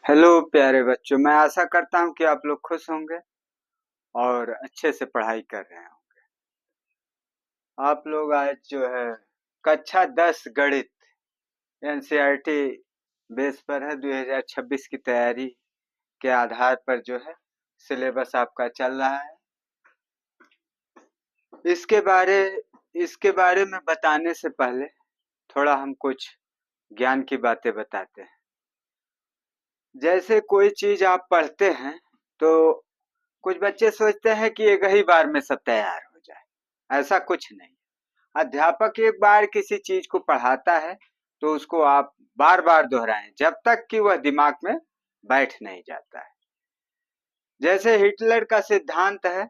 Hello प्यारे बच्चों, मैं आशा करता हूँ कि आप लोग खुश होंगे और अच्छे से पढ़ाई कर रहे होंगे। आप लोग आज जो है कक्षा 10 गणित एनसीईआरटी बेस पर है 2026 की तैयारी के आधार पर जो है सिलेबस आपका चल रहा है। इसके बारे इसके बारे में बताने से पहले थोड़ा हम कुछ ज्ञान की बातें बताते हैं। जैसे कोई चीज आप पढ़ते हैं तो कुछ बच्चे सोचते हैं कि एक ही बार में सब तैयार हो जाए। ऐसा कुछ नहीं। अध्यापक एक बार किसी चीज को पढ़ाता है तो उसको आप बार बार दोहराएं जब तक कि वह दिमाग में बैठ नहीं जाता है। जैसे हिटलर का सिद्धांत है।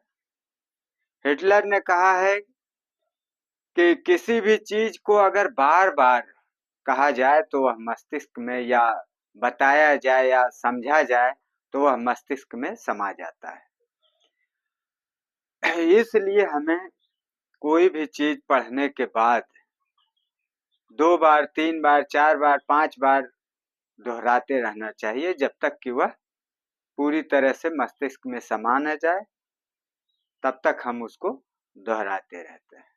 हिटलर ने कहा है कि किसी भी चीज को अगर बार बार कहा जाए तो वह मस्तिष्क में, या बताया जाए या समझा जाए तो वह मस्तिष्क में समा जाता है। इसलिए हमें कोई भी चीज पढ़ने के बाद 2 बार, 3 बार, 4 बार, 5 बार दोहराते रहना चाहिए जब तक कि वह पूरी तरह से मस्तिष्क में समा न जाए। तब तक हम उसको दोहराते रहते हैं।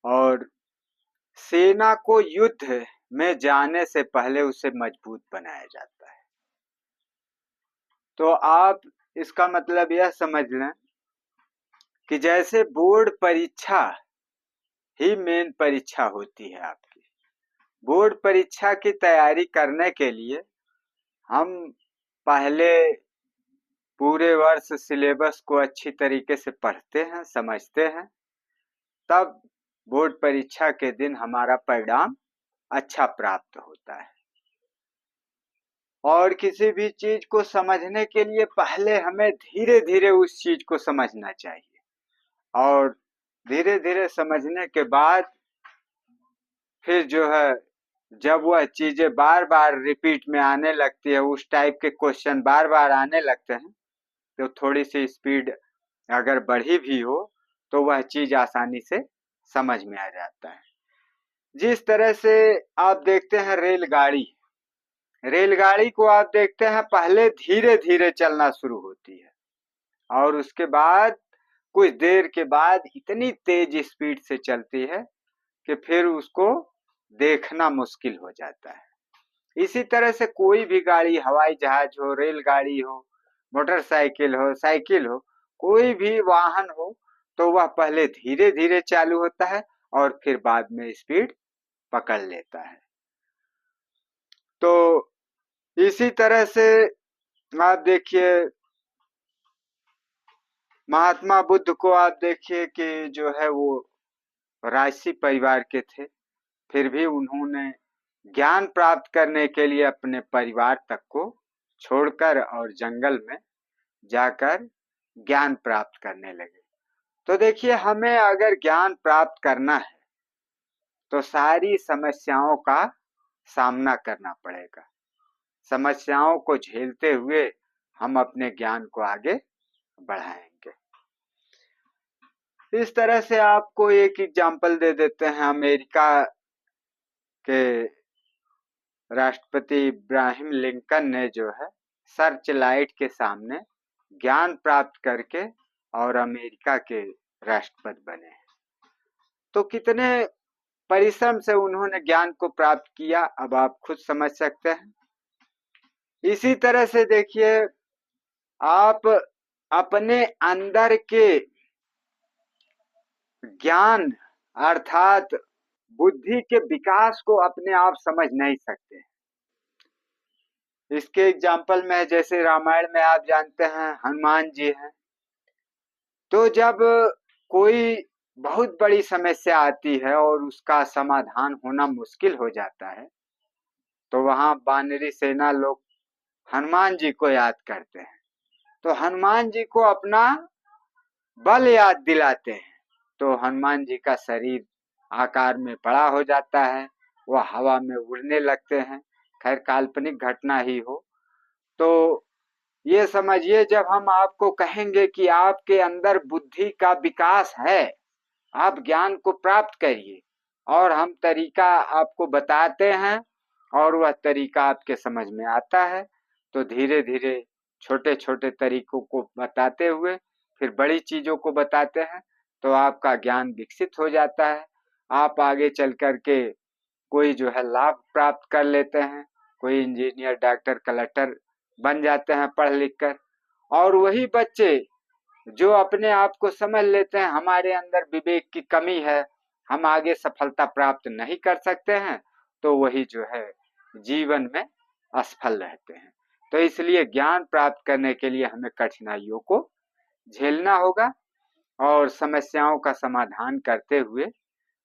और सेना को युद्ध में जाने से पहले उसे मजबूत बनाया जाता है। तो आप इसका मतलब यह समझ लें कि जैसे बोर्ड परीक्षा ही मेन परीक्षा होती है आपकी, बोर्ड परीक्षा की तैयारी करने के लिए हम पहले पूरे वर्ष सिलेबस को अच्छी तरीके से पढ़ते हैं, समझते हैं, तब बोर्ड परीक्षा के दिन हमारा परिणाम अच्छा प्राप्त होता है। और किसी भी चीज को समझने के लिए पहले हमें धीरे धीरे उस चीज को समझना चाहिए, और धीरे धीरे समझने के बाद फिर जो है जब वह चीजें बार बार रिपीट में आने लगती है, उस टाइप के क्वेश्चन बार बार आने लगते हैं, तो थोड़ी सी स्पीड अगर बढ़ी भी हो तो वह चीज आसानी से समझ में आ जाता है। जिस तरह से आप देखते हैं रेलगाड़ी, रेलगाड़ी को आप देखते हैं पहले धीरे धीरे चलना शुरू होती है और उसके बाद कुछ देर के बाद इतनी तेज स्पीड से चलती है कि फिर उसको देखना मुश्किल हो जाता है। इसी तरह से कोई भी गाड़ी, हवाई जहाज हो, रेलगाड़ी हो, मोटरसाइकिल हो, साइकिल हो, कोई भी वाहन हो, तो वह पहले धीरे धीरे चालू होता है और फिर बाद में स्पीड पकड़ लेता है। तो इसी तरह से आप देखिए महात्मा बुद्ध को, आप देखिए कि जो है वो राजसी परिवार के थे, फिर भी उन्होंने ज्ञान प्राप्त करने के लिए अपने परिवार तक को छोड़कर और जंगल में जाकर ज्ञान प्राप्त करने लगे। तो देखिए हमें अगर ज्ञान प्राप्त करना है तो सारी समस्याओं का सामना करना पड़ेगा। समस्याओं को झेलते हुए हम अपने ज्ञान को आगे बढ़ाएंगे। इस तरह से आपको एक एग्जाम्पल दे देते हैं। अमेरिका के राष्ट्रपति इब्राहिम लिंकन ने जो है सर्च लाइट के सामने ज्ञान प्राप्त करके और अमेरिका के राष्ट्रपति बने। तो कितने परिश्रम से उन्होंने ज्ञान को प्राप्त किया, अब आप खुद समझ सकते हैं। इसी तरह से देखिए आप अपने अंदर के ज्ञान अर्थात बुद्धि के विकास को अपने आप समझ नहीं सकते। इसके एग्जाम्पल में जैसे रामायण में आप जानते हैं हनुमान जी हैं। तो जब कोई बहुत बड़ी समस्या आती है और उसका समाधान होना मुश्किल हो जाता है, तो वहां वानरी सेना लोग हनुमान जी को याद करते हैं, तो हनुमान जी को अपना बल याद दिलाते हैं, तो हनुमान जी का शरीर आकार में बड़ा हो जाता है, वह हवा में उड़ने लगते हैं। खैर काल्पनिक घटना ही हो। तो ये समझिए जब हम आपको कहेंगे कि आपके अंदर बुद्धि का विकास है, आप ज्ञान को प्राप्त करिए, और हम तरीका आपको बताते हैं और वह तरीका आपके समझ में आता है तो धीरे धीरे छोटे छोटे तरीकों को बताते हुए फिर बड़ी चीजों को बताते हैं तो आपका ज्ञान विकसित हो जाता है। आप आगे चल कर के कोई जो है लाभ प्राप्त कर लेते हैं, कोई इंजीनियर डॉक्टर कलेक्टर बन जाते हैं पढ़ लिख कर। और वही बच्चे जो अपने आप को समझ लेते हैं हमारे अंदर विवेक की कमी है, हम आगे सफलता प्राप्त नहीं कर सकते हैं, तो वही जो है जीवन में असफल रहते हैं। तो इसलिए ज्ञान प्राप्त करने के लिए हमें कठिनाइयों को झेलना होगा और समस्याओं का समाधान करते हुए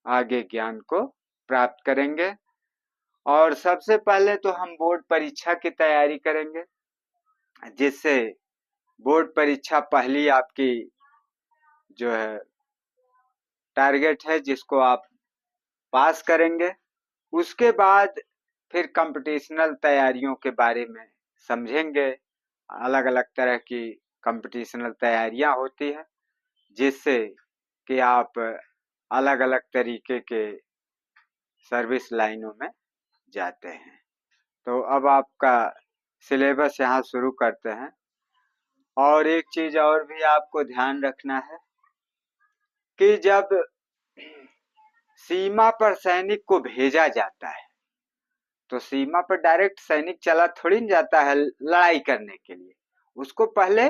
आगे ज्ञान को प्राप्त करेंगे। और सबसे पहले तो हम बोर्ड परीक्षा की तैयारी करेंगे, जिससे बोर्ड परीक्षा पहली आपकी जो है टारगेट है जिसको आप पास करेंगे। उसके बाद फिर कंपटीशनल तैयारियों के बारे में समझेंगे। अलग अलग तरह की कंपटीशनल तैयारियां होती है जिससे कि आप अलग अलग तरीके के सर्विस लाइनों में जाते हैं। तो अब आपका सिलेबस यहाँ शुरू करते हैं। और एक चीज और भी आपको ध्यान रखना है कि जब सीमा पर सैनिक को भेजा जाता है तो सीमा पर डायरेक्ट सैनिक चला थोड़ी न जाता है लड़ाई करने के लिए। उसको पहले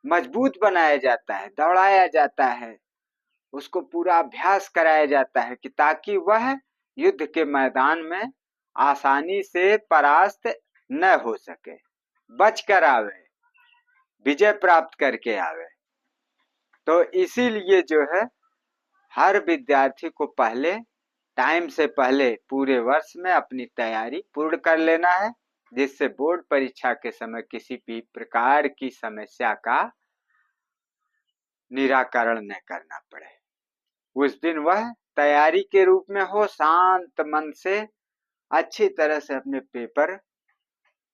मजबूत बनाया जाता है, दौड़ाया जाता है, उसको पूरा अभ्यास कराया जाता है कि ताकि वह युद्ध के मैदान में आसानी से परास्त न हो सके, बच कर आवे, विजय प्राप्त करके आवे। तो इसीलिए जो है हर विद्यार्थी को पहले टाइम से पहले पूरे वर्ष में अपनी तैयारी पूर्ण कर लेना है, जिससे बोर्ड परीक्षा के समय किसी भी प्रकार की समस्या का निराकरण न करना पड़े। उस दिन वह तैयारी के रूप में हो, शांत मन से अच्छी तरह से अपने पेपर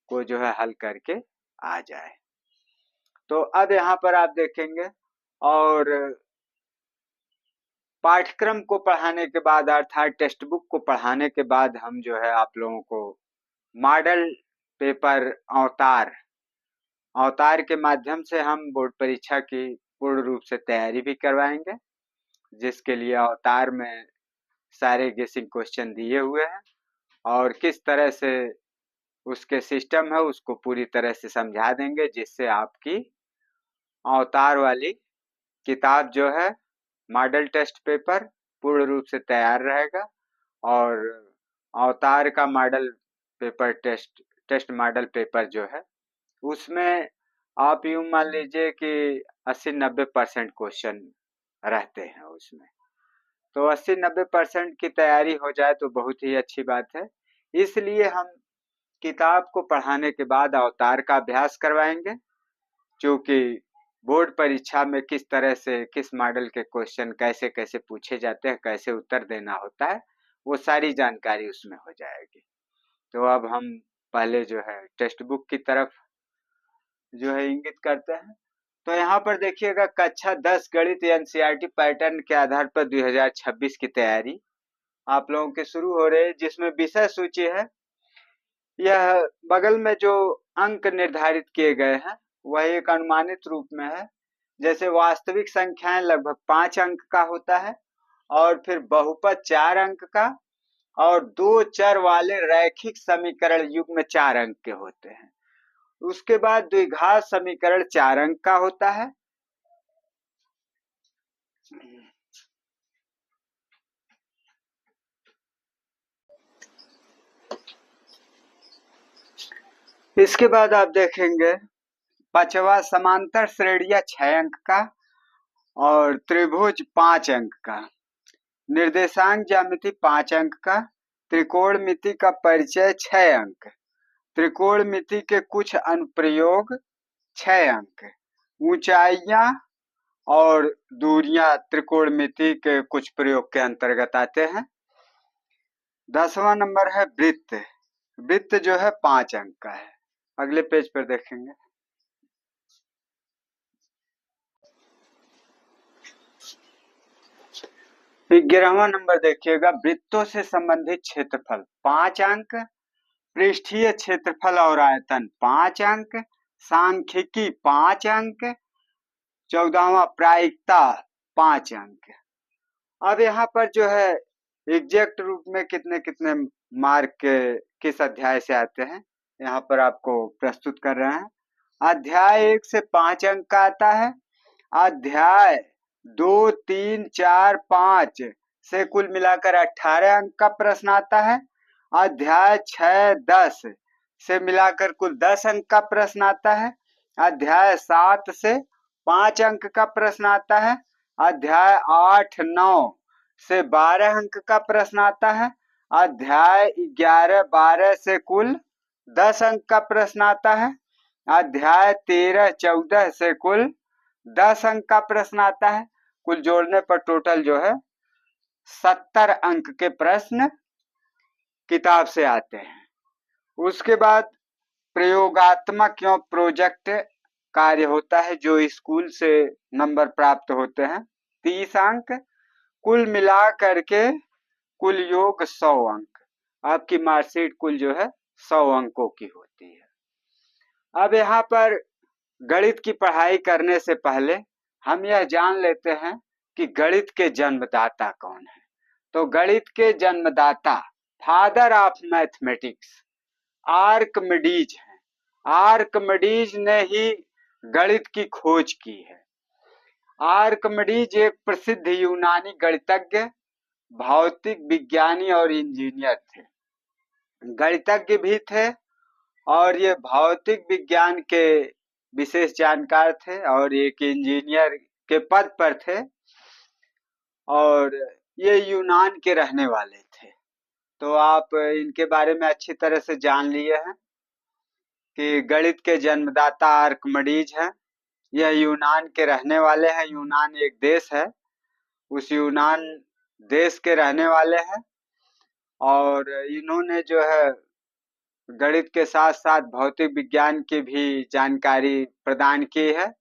को जो है हल करके आ जाए। तो अब यहाँ पर आप देखेंगे और पाठ्यक्रम को पढ़ाने के बाद अर्थात टेक्स्ट बुक को पढ़ाने के बाद हम जो है आप लोगों को मॉडल पेपर अवतार के माध्यम से हम बोर्ड परीक्षा की पूर्ण रूप से तैयारी भी करवाएंगे, जिसके लिए अवतार में सारे गेसिंग क्वेश्चन दिए हुए हैं और किस तरह से उसके सिस्टम है उसको पूरी तरह से समझा देंगे, जिससे आपकी अवतार वाली किताब जो है मॉडल टेस्ट पेपर पूर्ण रूप से तैयार रहेगा। और अवतार का model paper test model paper जो है उसमें आप यूं मान लीजिए कि 80-90% क्वेश्चन रहते हैं उसमें। तो 80-90% की तैयारी हो जाए तो बहुत ही अच्छी बात है। इसलिए हम किताब को पढ़ाने के बाद अवतार का अभ्यास करवाएंगे, क्योंकि बोर्ड परीक्षा में किस तरह से किस मॉडल के क्वेश्चन कैसे कैसे पूछे जाते हैं, कैसे उत्तर देना होता है, वो सारी जानकारी उसमें हो जाएगी। तो अब हम पहले जो है टेक्स्ट बुक की तरफ जो है इंगित करते हैं। तो यहाँ पर देखिएगा कक्षा 10 गणित एनसीईआरटी पैटर्न के आधार पर 2026 की तैयारी आप लोगों के शुरू हो रही है, जिसमें विषय सूची है। यह बगल में जो अंक निर्धारित किए गए हैं वह एक अनुमानित रूप में है। जैसे वास्तविक संख्याएं लगभग 5 अंक का होता है और फिर बहुपद 4 अंक का और 2 चर वाले रैखिक समीकरण युग्म 4 अंक के होते हैं। उसके बाद द्विघात समीकरण 4 अंक का होता है। इसके बाद आप देखेंगे पांचवा समांतर श्रेणियां 6 अंक का और त्रिभुज 5 अंक का, निर्देशांक ज्यामिति 5 अंक का, त्रिकोणमिति का परिचय 6 अंक, त्रिकोणमिति के कुछ अनुप्रयोग 6 अंक, ऊंचाइयां और दूरियां त्रिकोणमिति के कुछ प्रयोग के अंतर्गत आते हैं। 10वां नंबर है वृत्त। वृत्त जो है 5 अंक का है। अगले पेज पर देखेंगे। 11वां नंबर देखिएगा वृत्तों से संबंधित क्षेत्रफल 5 अंक पृष्ठीय क्षेत्रफल और आयतन 5 अंक, सांख्यिकी 5 अंक, 14वां प्रायिकता 5 अंक। अब यहाँ पर जो है एग्जैक्ट रूप में कितने कितने मार्क किस अध्याय से आते हैं यहाँ पर आपको प्रस्तुत कर रहे हैं। अध्याय 1 से 5 अंक का आता है। अध्याय 2, 3, 4, 5 से कुल मिलाकर 18 अंक का प्रश्न आता है। अध्याय 6, 10 से मिलाकर कुल 10 अंक का प्रश्न आता है। अध्याय 7 से 5 अंक का प्रश्न आता है। अध्याय 8, 9 से 12 अंक का प्रश्न आता है। अध्याय 11, 12 से कुल 10 अंक का प्रश्न आता है। अध्याय 13, 14 से कुल 10 अंक का प्रश्न आता है। कुल जोड़ने पर टोटल जो है 70 अंक के प्रश्न किताब से आते हैं। उसके बाद प्रयोगात्मक एवं प्रोजेक्ट कार्य होता है जो स्कूल से नंबर प्राप्त होते हैं 30 अंक। कुल मिला करके कुल योग 100 अंक। आपकी मार्कशीट कुल जो है 100 अंकों की होती है। अब यहाँ पर गणित की पढ़ाई करने से पहले हम यह जान लेते हैं कि गणित के जन्मदाता कौन है। तो गणित के जन्मदाता फादर ऑफ मैथमेटिक्स आर्किमिडीज हैं। आर्किमिडीज ने ही गणित की खोज की है। आर्किमिडीज एक प्रसिद्ध यूनानी गणितज्ञ, भौतिक विज्ञानी और इंजीनियर थे। गणितज्ञ भी थे और ये भौतिक विज्ञान के विशेष जानकार थे और एक इंजीनियर के पद पर थे और ये यूनान के रहने वाले थे। तो आप इनके बारे में अच्छी तरह से जान लिए हैं कि गणित के जन्मदाता आर्किमिडीज हैं। यह यूनान के रहने वाले हैं। यूनान एक देश है, उस यूनान देश के रहने वाले हैं और इन्होंने जो है गणित के साथ साथ भौतिक विज्ञान की भी जानकारी प्रदान की है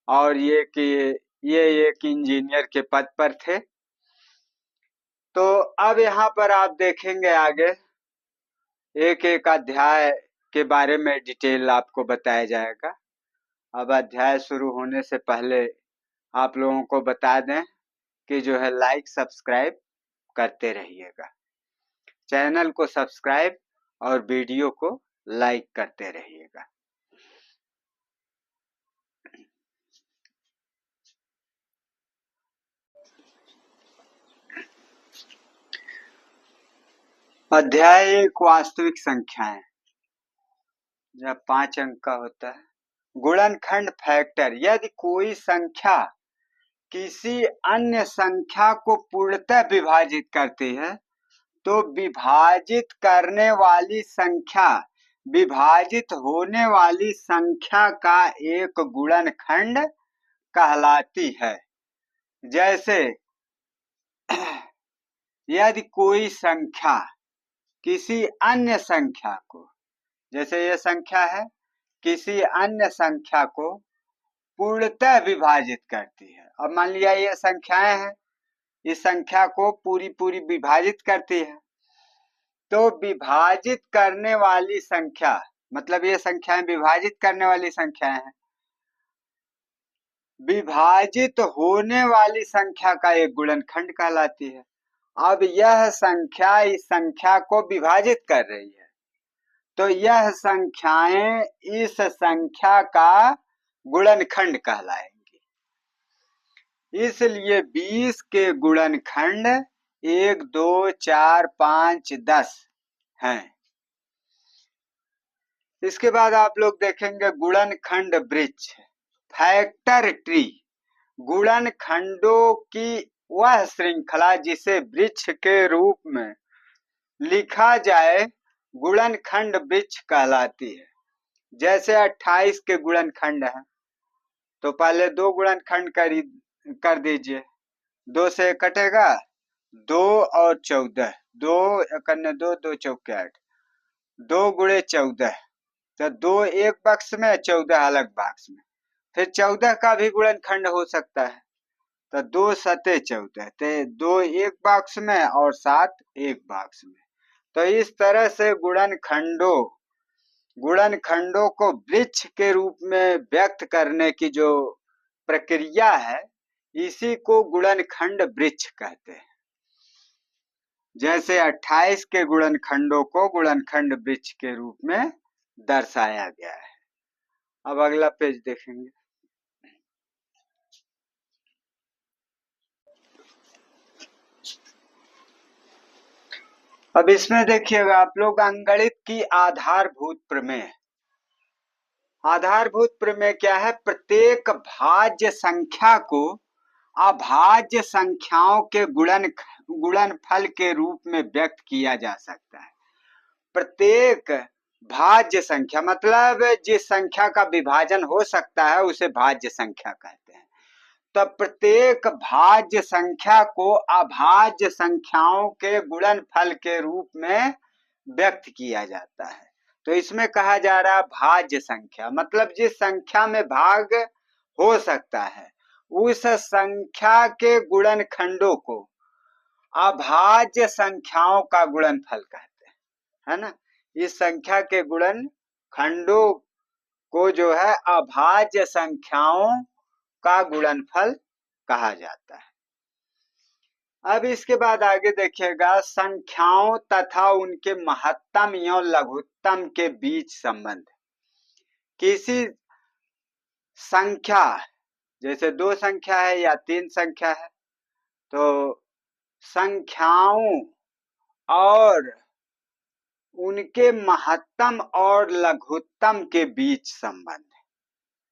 और ये एक इंजीनियर के पद पर थे। तो अब यहाँ पर आप देखेंगे आगे एक एक अध्याय के बारे में डिटेल आपको बताया जाएगा। अब अध्याय शुरू होने से पहले आप लोगों को बता दें कि जो है लाइक सब्सक्राइब करते रहिएगा। चैनल को सब्सक्राइब और वीडियो को लाइक करते रहिएगा। अध्याय 1 वास्तविक संख्याएं, जब 5 अंक का होता है। गुणनखंड फैक्टर, यदि कोई संख्या किसी अन्य संख्या को पूर्णतः विभाजित करती है तो विभाजित करने वाली संख्या विभाजित होने वाली संख्या का एक गुणनखंड कहलाती है। जैसे यदि कोई संख्या किसी अन्य संख्या को, जैसे यह संख्या है, किसी अन्य संख्या को पूर्णतः विभाजित करती है। अब मान लिया ये संख्याएं हैं, इस संख्या को पूरी विभाजित करती है, तो विभाजित करने वाली संख्या, मतलब ये संख्याएं विभाजित करने वाली संख्याएं हैं, विभाजित होने वाली संख्या का एक गुणनखंड कहलाती है। अब यह संख्या इस संख्या को विभाजित कर रही है, तो यह संख्याएं इस संख्या का गुणनखंड कहलाएंगी। इसलिए 20 के गुणनखंड 1, 2, 4, 5, 10 हैं। इसके बाद आप लोग देखेंगे गुणनखंड वृक्ष, फैक्टर ट्री। गुणनखंडों की वह श्रृंखला जिसे वृक्ष के रूप में लिखा जाए गुणनखंड वृक्ष कहलाती है। जैसे 28 के गुणनखंड है, तो पहले 2 गुणनखंड कर दीजिए। 2 से कटेगा 2 और 14, 2 एकन्ने 2, 2 चौके 8, 2 गुणे 14, तो 2 एक बक्स में 14 अलग बक्स में। फिर 14 का भी गुणनखंड हो सकता है, तो 2 सते 14, तो 2 एक बॉक्स में और 7 एक बॉक्स में। तो इस तरह से गुणनखंडों को वृक्ष के रूप में व्यक्त करने की जो प्रक्रिया है, इसी को गुणनखंड वृक्ष कहते हैं। जैसे 28 के गुणनखंडों को गुणनखंड वृक्ष के रूप में दर्शाया गया है। अब अगला पेज देखेंगे। अब इसमें देखिएगा आप लोग, अंगणित की आधारभूत प्रमेय। आधारभूत प्रमेय क्या है? प्रत्येक भाज्य संख्या को अभाज्य संख्याओं के गुणनफल के रूप में व्यक्त किया जा सकता है। प्रत्येक भाज्य संख्या मतलब जिस संख्या का विभाजन हो सकता है उसे भाज्य संख्या कहते हैं। तो प्रत्येक भाज्य संख्या को अभाज्य संख्याओं के गुणनफल के रूप में व्यक्त किया जाता है। तो इसमें कहा जा रहा है भाज्य संख्या मतलब जिस संख्या में भाग हो सकता है उस संख्या के गुणनखंडों को अभाज्य संख्याओं का गुणनफल कहते हैं, है ना। इस संख्या के गुणनखंडों को जो है अभाज्य संख्याओं का गुणनफल कहा जाता है। अब इसके बाद आगे देखिएगा, संख्याओं तथा उनके महत्तम एवं लघुत्तम के बीच संबंध। किसी संख्या, जैसे 2 संख्या है या 3 संख्या है, तो संख्याओं और उनके महत्तम और लघुत्तम के बीच संबंध।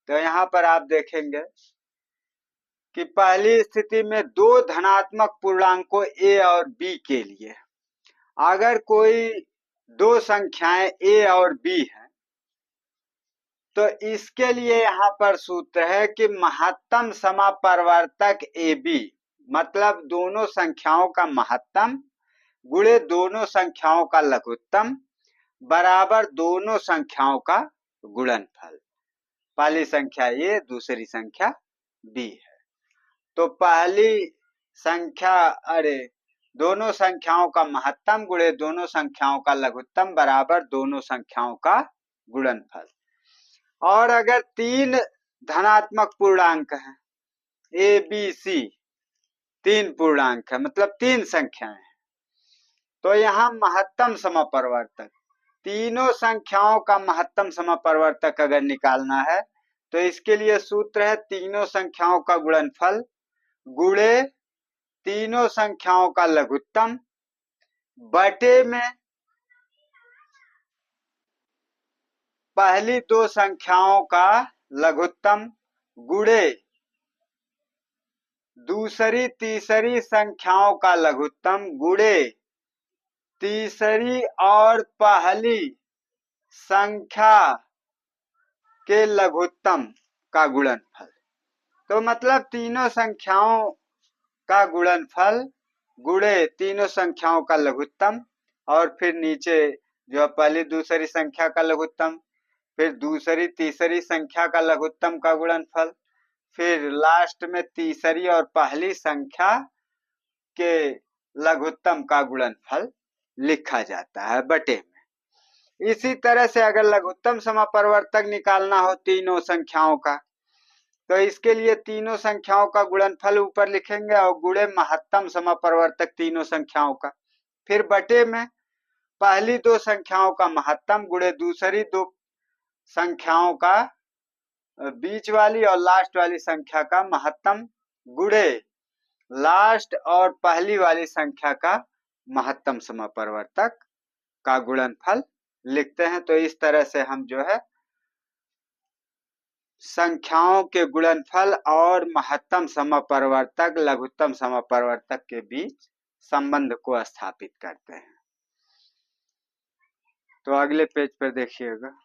तो यहाँ पर आप देखेंगे कि पहली स्थिति में 2 धनात्मक पूर्णांकों a और b के लिए अगर कोई 2 संख्याएं a और b हैं, तो इसके लिए यहाँ पर सूत्र है कि महत्तम समापवर्तक AB मतलब दोनों संख्याओं का महत्तम गुणे दोनों संख्याओं का लघुत्तम बराबर दोनों संख्याओं का गुणनफल। पहली संख्या A, दूसरी संख्या B है। तो पहली संख्या दोनों संख्याओं का महत्तम गुणे दोनों संख्याओं का लघुत्तम बराबर दोनों संख्याओं का गुणनफल। और अगर 3 धनात्मक पूर्णांक हैं, A, B, C 3 पूर्णांक है मतलब 3 संख्याएं हैं, तो यहाँ महत्तम समापवर्तक, तीनों संख्याओं का महत्तम समापवर्तक अगर निकालना है तो इसके लिए सूत्र है तीनों संख्याओं का गुणनफल गुणे तीनों संख्याओं का लघुत्तम बटे में पहली 2 संख्याओं का लघुत्तम गुणे दूसरी तीसरी संख्याओं का लघुत्तम गुणे तीसरी और पहली संख्या के लघुत्तम का गुणनफल। तो मतलब तीनों संख्याओं का गुणनफल गुणे तीनों संख्याओं का लघुत्तम और फिर नीचे जो पहली दूसरी संख्या का लघुत्तम, फिर दूसरी तीसरी संख्या का लघुत्तम का गुणनफल, फिर लास्ट में तीसरी और पहली संख्या के लघुत्तम का गुणनफल लिखा जाता है बटे में। इसी तरह से अगर लघुत्तम समापवर्तक निकालना हो तीनों संख्याओं का, तो इसके लिए तीनों संख्याओं का गुणनफल ऊपर लिखेंगे और गुणे महत्तम समापवर्तक तीनों संख्याओं का, फिर बटे में पहली 2 संख्याओं का महत्तम गुणे दूसरी 2 संख्याओं का बीच वाली और लास्ट वाली संख्या का महत्तम गुणे लास्ट और पहली वाली संख्या का महत्तम समापवर्तक का गुणनफल लिखते हैं। तो इस तरह से हम जो है संख्याओं के गुणनफल और महत्तम समापवर्तक लघुत्तम समापवर्तक के बीच संबंध को स्थापित करते हैं। तो अगले पेज पर देखिएगा,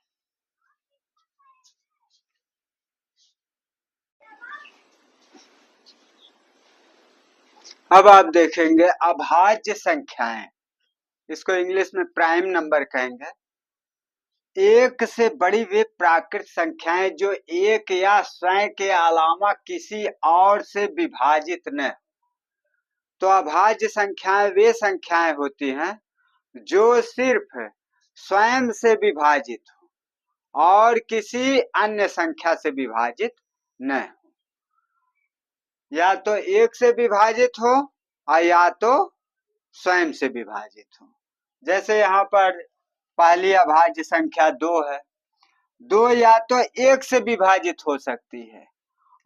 अब आप देखेंगे अभाज्य संख्याएं, इसको इंग्लिश में प्राइम नंबर कहेंगे। एक से बड़ी वे प्राकृत संख्याएं जो एक या स्वयं के अलावा किसी और से विभाजित न। तो अभाज्य संख्याएं वे संख्याएं होती हैं जो सिर्फ स्वयं से विभाजित हो और किसी अन्य संख्या से विभाजित न हो, या तो एक से विभाजित हो और या तो स्वयं से विभाजित हो। जैसे यहाँ पर पहली अभाज्य संख्या 2 है। 2 या तो एक से विभाजित हो सकती है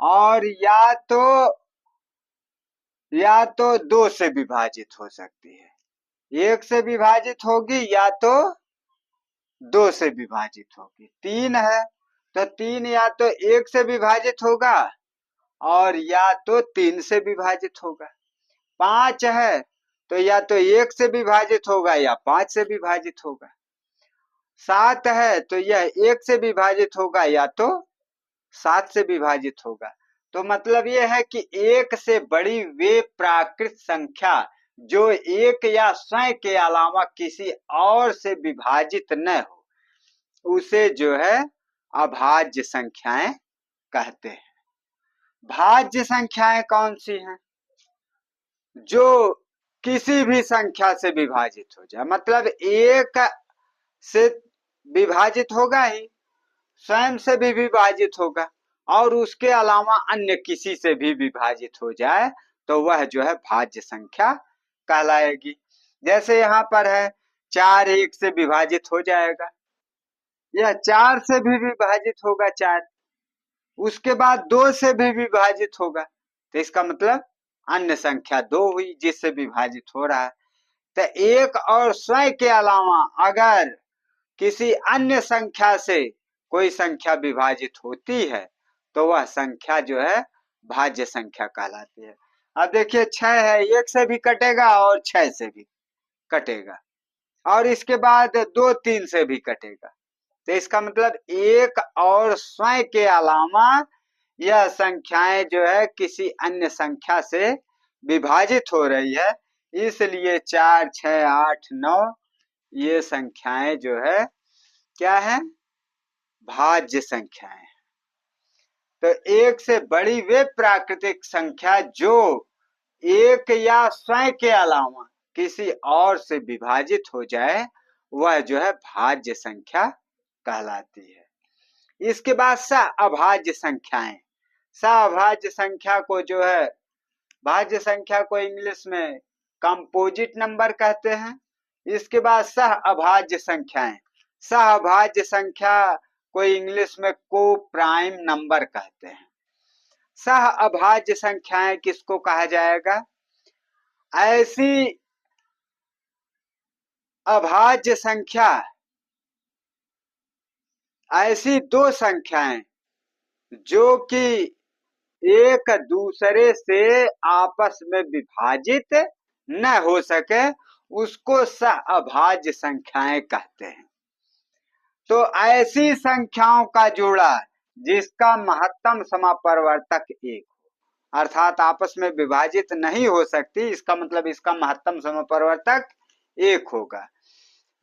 और या तो 2 से विभाजित हो सकती है। एक से विभाजित होगी या तो 2 से विभाजित होगी। 3 है तो 3 या तो 1 से विभाजित होगा और या तो 3 से विभाजित होगा। 5 है तो या तो 1 से विभाजित होगा या 5 से विभाजित होगा। 7 है तो यह 1 से विभाजित होगा या तो 7 से विभाजित होगा। तो मतलब यह है कि एक से बड़ी वे प्राकृत संख्या जो एक या स्वयं के अलावा किसी और से विभाजित न हो, उसे जो है अभाज्य संख्याएं कहते हैं। भाज्य संख्याएं कौन सी हैं? जो किसी भी संख्या से विभाजित हो जाए, मतलब एक से विभाजित होगा ही, स्वयं से भी विभाजित होगा और उसके अलावा अन्य किसी से भी विभाजित हो जाए तो वह जो है भाज्य संख्या कहलाएगी। जैसे यहाँ पर है 4 1 से विभाजित हो जाएगा, यह 4 से भी विभाजित होगा 4, उसके बाद 2 से भी विभाजित होगा, तो इसका मतलब अन्य संख्या 2 हुई जिससे विभाजित हो रहा है। तो एक और स्वयं के अलावा अगर किसी अन्य संख्या से कोई संख्या विभाजित होती है तो वह संख्या जो है भाज्य संख्या कहलाती है। अब देखिए 6 है, 1 से भी कटेगा और 6 से भी कटेगा और इसके बाद 2 3 से भी कटेगा, तो इसका मतलब एक और स्वयं के अलावा यह संख्याएं जो है किसी अन्य संख्या से विभाजित हो रही है, इसलिए 4 6 8 9 ये संख्याएं जो है क्या है? भाज्य संख्याएं। तो एक से बड़ी वे प्राकृतिक संख्या जो एक या स्वयं के अलावा किसी और से विभाजित हो जाए वह जो है भाज्य संख्या कहलाती है। इसके बाद अभाज्य संख्याएं। अभाज्य संख्या को जो है, भाज्य संख्या को इंग्लिश में कंपोजिट नंबर कहते हैं। इसके बाद अभाज्य संख्याएं। अभाज्य संख्या को इंग्लिश में को प्राइम नंबर कहते हैं। अभाज्य संख्याएं किसको कहा जाएगा? ऐसी अभाज्य संख्या, ऐसी दो संख्याएं जो कि एक दूसरे से आपस में विभाजित न हो सके, उसको अभाज्य संख्याएं कहते हैं। तो ऐसी संख्याओं का जोड़ा जिसका महत्तम समापवर्तक 1 हो, अर्थात आपस में विभाजित नहीं हो सकती, इसका मतलब इसका महत्तम समापवर्तक 1 होगा।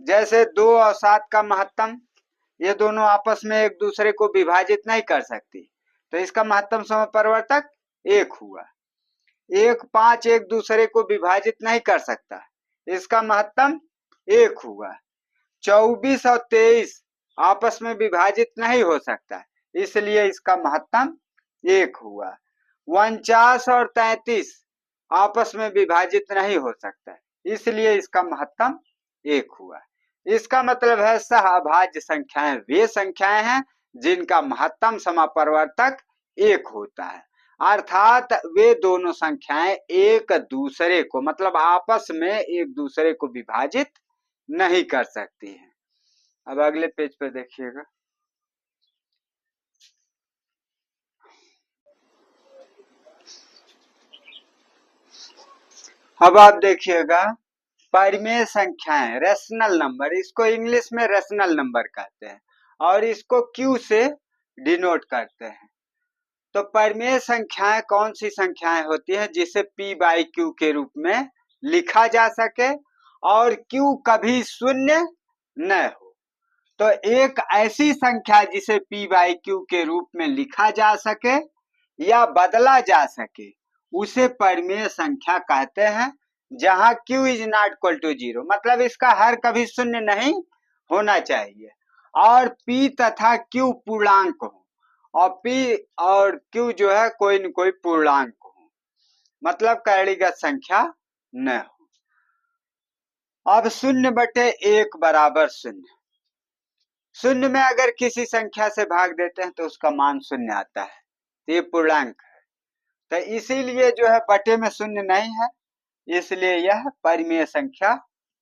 जैसे 2 और 7 का महत्तम, ये दोनों आपस में एक दूसरे को विभाजित नहीं कर सकती, तो इसका महत्तम समापवर्तक 1 हुआ। 1 5 एक दूसरे को विभाजित नहीं कर सकता, इसका महत्तम 1 हुआ। 24 और 23 आपस में विभाजित नहीं हो सकता, इसलिए इसका महत्तम 1 हुआ। 49 और 33 आपस में विभाजित नहीं हो सकता, इसलिए इसका महत्तम 1 हुआ। इसका मतलब है अभाज्य संख्याएं वे संख्याएं हैं जिनका महत्तम समापवर्तक 1 होता है, अर्थात वे दोनों संख्याएं एक दूसरे को, मतलब आपस में एक दूसरे को विभाजित नहीं कर सकती हैं। अब अगले पेज पर देखिएगा। अब आप देखिएगा परिमेय संख्याएं, रेशनल नंबर, इसको इंग्लिश में रेशनल नंबर कहते हैं और इसको Q से डिनोट करते हैं। तो परिमेय संख्याएं कौन सी संख्याएं होती हैं जिसे P/Q के रूप में लिखा जा सके और Q कभी शून्य न हो? तो एक ऐसी संख्या जिसे P/Q के रूप में लिखा जा सके या बदला जा सके उसे परिमेय संख्या कहते हैं, जहां q is not equal to 0, मतलब इसका हर कभी शून्य नहीं होना चाहिए, और p तथा q पूर्णांक हो, और p और q जो है कोई न कोई पूर्णांक हो, मतलब करणीगत संख्या न हो। अब 0/1 बराबर 0, शून्य में अगर किसी संख्या से भाग देते हैं तो उसका मान 0 आता है, तो ये पूर्णांक है, तो इसीलिए जो है बटे में 0 नहीं है, इसलिए यह परिमेय संख्या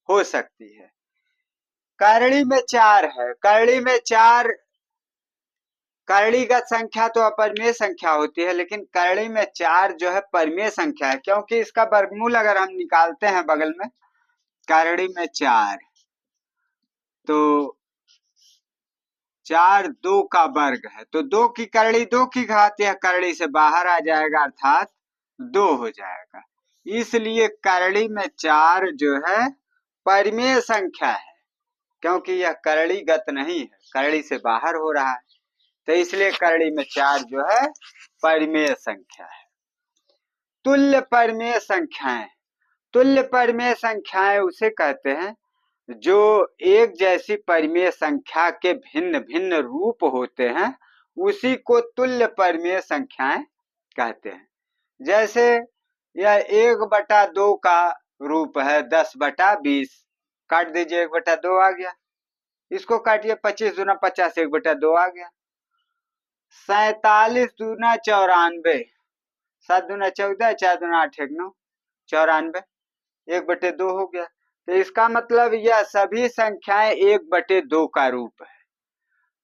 हो सकती है। करणी में 4 है, करणी में 4 करणीगत संख्या तो अपरिमेय संख्या होती है, लेकिन करणी में 4 जो है परिमेय संख्या है, क्योंकि इसका वर्गमूल अगर हम निकालते हैं बगल में, करणी में 4 तो 4 2 का वर्ग है, तो 2 की करणी 2 की घात, यह करणी से बाहर आ जाएगा, अर्थात 2 हो जाएगा। इसलिए करणी में 4 जो है परिमेय संख्या है, क्योंकि यह करणीगत नहीं है, करणी से बाहर हो रहा है, तो इसलिए करणी में 4 जो है परिमेय संख्या है। तुल्य परिमेय संख्याएं, तुल्य परिमेय संख्याएं उसे कहते हैं जो एक जैसी परिमेय संख्या के भिन्न भिन्न रूप होते हैं, उसी को तुल्य परिमेय संख्याएं कहते हैं। जैसे यह 1/2 का रूप है, 10/20, काट दीजिए 1/2 आ गया, इसको काटिए 25 दूना 50, 1/2 आ गया। 47 दूना 94, 7 दूना 14, 4 दूना 8, 1 9, 94, 1/2 हो गया। तो इसका मतलब यह सभी संख्याएं 1/2 का रूप है।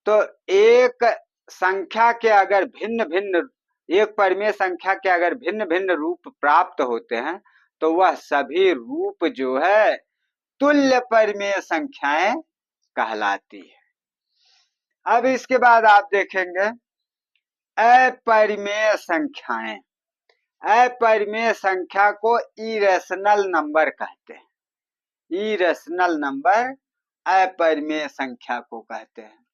तो एक संख्या के अगर भिन्न भिन्न, एक परिमेय संख्या के अगर भिन्न भिन्न रूप प्राप्त होते हैं, तो वह सभी रूप जो है तुल्य परिमेय संख्याएं कहलाती है। अब इसके बाद आप देखेंगे अपरिमेय संख्याएं। अपरिमेय संख्या को इरेशनल नंबर कहते हैं, इरेशनल नंबर अपरिमेय संख्या को कहते हैं,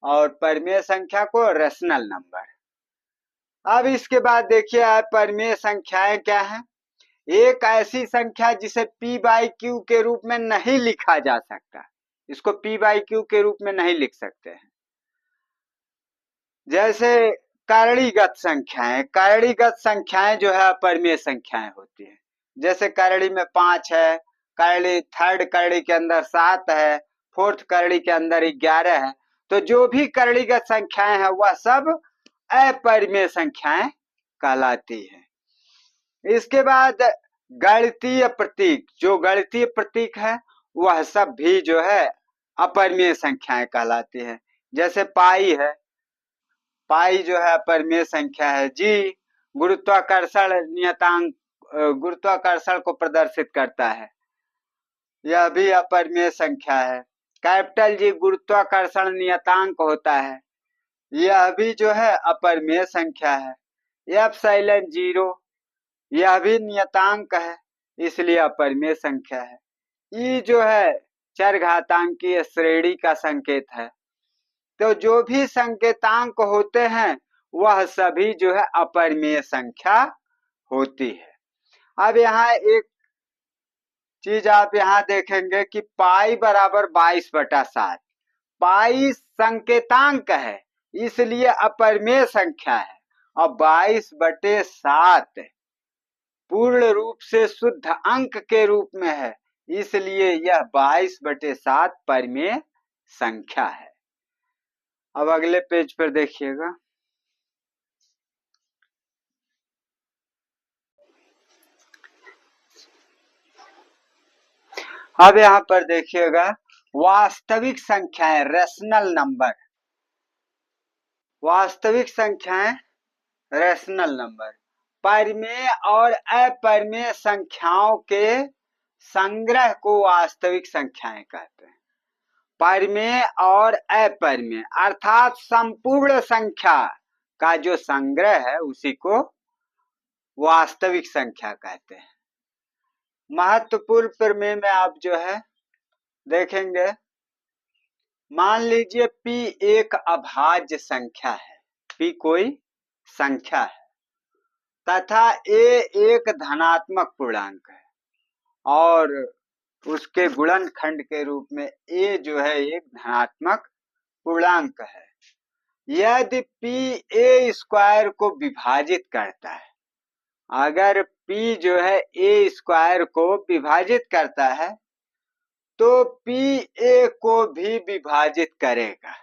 और परिमेय संख्या को रेशनल नंबर। अब इसके बाद देखिए अपरिमेय संख्याएं क्या है। एक ऐसी संख्या जिसे p/q के रूप में नहीं लिखा जा सकता, इसको p/q के रूप में नहीं लिख सकते हैं। जैसे करणीगत संख्याएं, करणीगत संख्याएं जो है अपरिमेय संख्याएं होती है। जैसे करणी में 5 है, करणी थर्ड करणी के अंदर 7 है, फोर्थ करणी के अंदर 11 है, तो जो भी करणीगत संख्याएं हैं वह सब अपरिमेय संख्याएं कहलाती है। इसके बाद गणितीय प्रतीक, जो गणितीय प्रतीक है वह सब भी जो है अपरिमेय संख्याएं कहलाती है। जैसे पाई है, पाई जो है अपरिमेय संख्या है। जी गुरुत्वाकर्षण नियतांक, गुरुत्वाकर्षण को प्रदर्शित करता है, यह भी अपरिमेय संख्या है। कैपिटल जी गुरुत्वाकर्षण नियतांक होता है, यह भी जो है अपरिमेय संख्या है। एप्सिलॉन 0 यह भी नियतांक है, इसलिए अपरिमेय संख्या है। ई जो है चरघातांकीय श्रेणी का संकेत है। तो जो भी संकेतांक होते हैं वह सभी जो है अपरिमेय संख्या होती है। अब यहाँ एक चीज आप यहाँ देखेंगे कि पाई बराबर 22/7, पाई संकेतांक है इसलिए अपरिमेय संख्या है, और 22/7 पूर्ण रूप से शुद्ध अंक के रूप में है, इसलिए यह 22/7 परिमेय संख्या है। अब अगले पेज पर देखिएगा, अब यहाँ पर देखिएगा वास्तविक संख्याएं, रेशनल नंबर, वास्तविक संख्याएं रेशनल नंबर, परिमेय और अपरिमेय संख्याओं के संग्रह को वास्तविक संख्याएं कहते हैं। परिमेय और अपरिमेय अर्थात संपूर्ण संख्या का जो संग्रह है उसी को वास्तविक संख्या कहते हैं। महत्वपूर्ण परिमेय में आप जो है देखेंगे, मान लीजिए p एक अभाज्य संख्या है, p कोई संख्या है तथा a एक धनात्मक पूर्णांक है, और उसके गुणनखंड के रूप में a जो है एक धनात्मक पूर्णांक है। यदि p a स्क्वायर को विभाजित करता है, अगर p जो है a स्क्वायर को विभाजित करता है तो p a को भी विभाजित करेगा।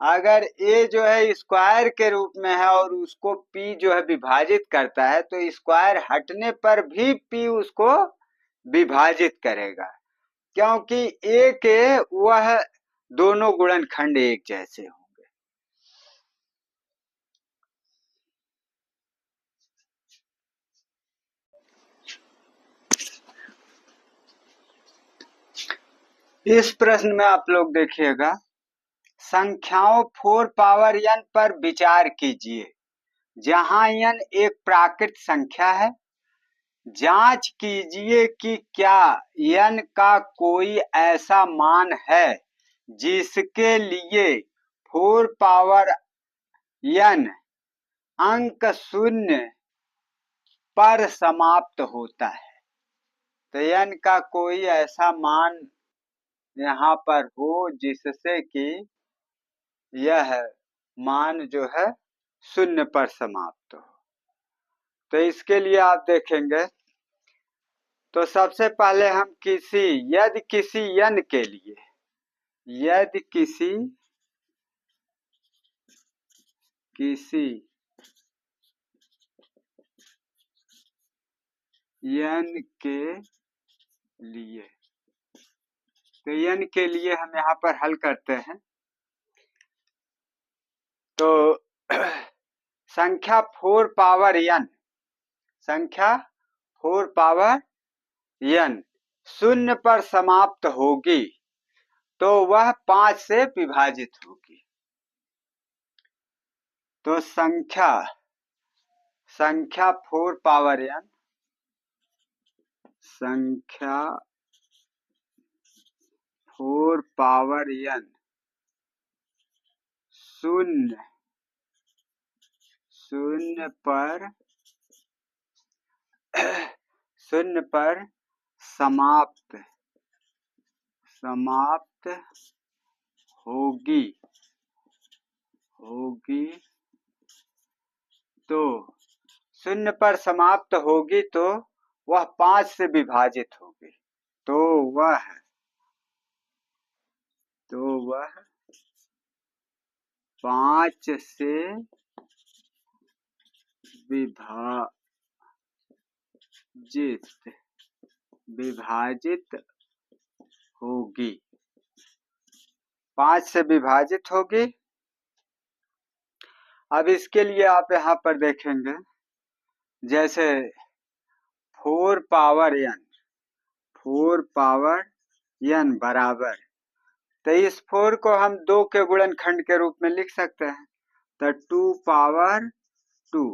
अगर a जो है स्क्वायर के रूप में है और उसको p जो है विभाजित करता है तो स्क्वायर हटने पर भी p उसको विभाजित करेगा, क्योंकि a के वह दोनों गुणनखंड एक जैसे होंगे। इस प्रश्न में आप लोग देखिएगा, संख्याओं 4 पावर n पर विचार कीजिए जहां n एक प्राकृत संख्या है। जांच कीजिए कि क्या n का कोई ऐसा मान है जिसके लिए 4 पावर n अंक शून्य पर समाप्त होता है। तो n का कोई ऐसा मान यहाँ पर हो जिससे कि यह मान जो है शून्य पर समाप्त हो। तो इसके लिए आप देखेंगे, तो सबसे पहले हम यदि किसी n के लिए, यदि किसी n के लिए, तो n के लिए हम यहाँ पर हल करते हैं। तो संख्या 4 पावर n, संख्या 4 पावर n शून्य पर समाप्त होगी तो वह 5 से विभाजित होगी। तो संख्या 4 पावर n, संख्या 4 पावर n शून्य पर समाप्त होगी तो शून्य पर समाप्त होगी तो वह 5 से विभाजित होगी। तो वह 5 से विभाजित होगी, 5 से विभाजित होगी। अब इसके लिए आप यहाँ पर देखेंगे, जैसे 4 पावर n बराबर, तो इस 4 को हम 2 के गुणनखंड के रूप में लिख सकते हैं। तो 2 पावर 2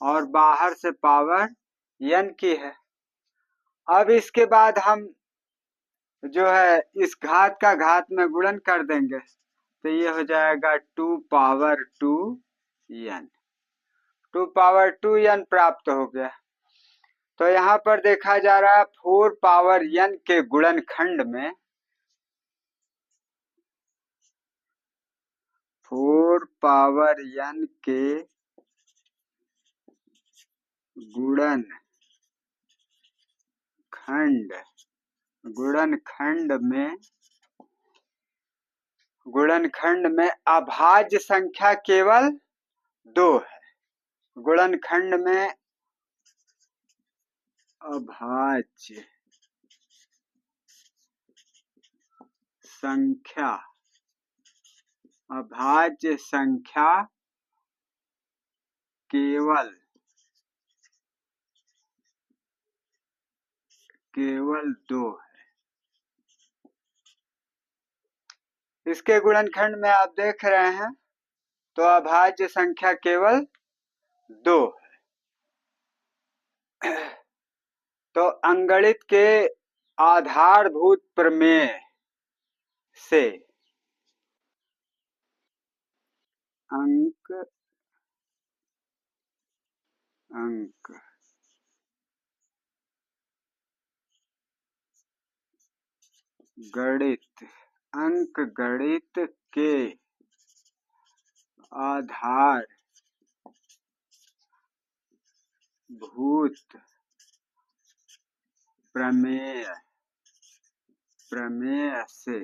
और बाहर से पावर n की है। अब इसके बाद हम जो है इस घात का घात में गुणन कर देंगे तो ये हो जाएगा 2 पावर 2n, 2 पावर 2n प्राप्त हो गया। तो यहाँ पर देखा जा रहा है 4 पावर n के गुणनखंड में 4 पावर n के गुणनखंड में अभाज्य संख्या केवल 2 है। गुणनखंड में अभाज्य संख्या केवल 2 है। इसके गुणनखंड में आप देख रहे हैं तो अभाज्य संख्या केवल 2 है। तो अंगणित के आधारभूत प्रमेय से अंक गणित, अंक गणित के आधारभूत प्रमेय से,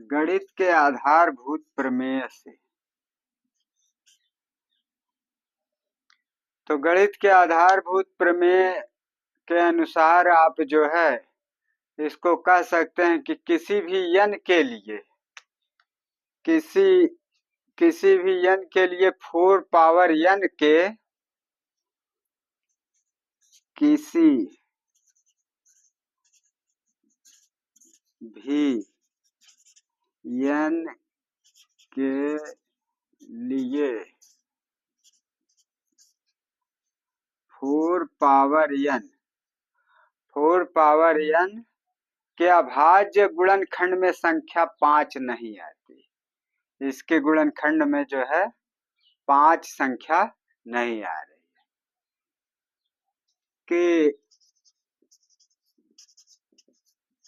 गणित के आधारभूत प्रमेय से। तो गणित के आधारभूत प्रमेय के अनुसार आप जो है इसको कह सकते हैं कि किसी भी n के लिए, किसी भी n के लिए 4 पावर n के किसी भी n के लिए 4 पावर n के अभाज्य गुणनखंड में संख्या 5 नहीं आती। इसके गुणनखंड में जो है 5 संख्या नहीं आ रही है। कि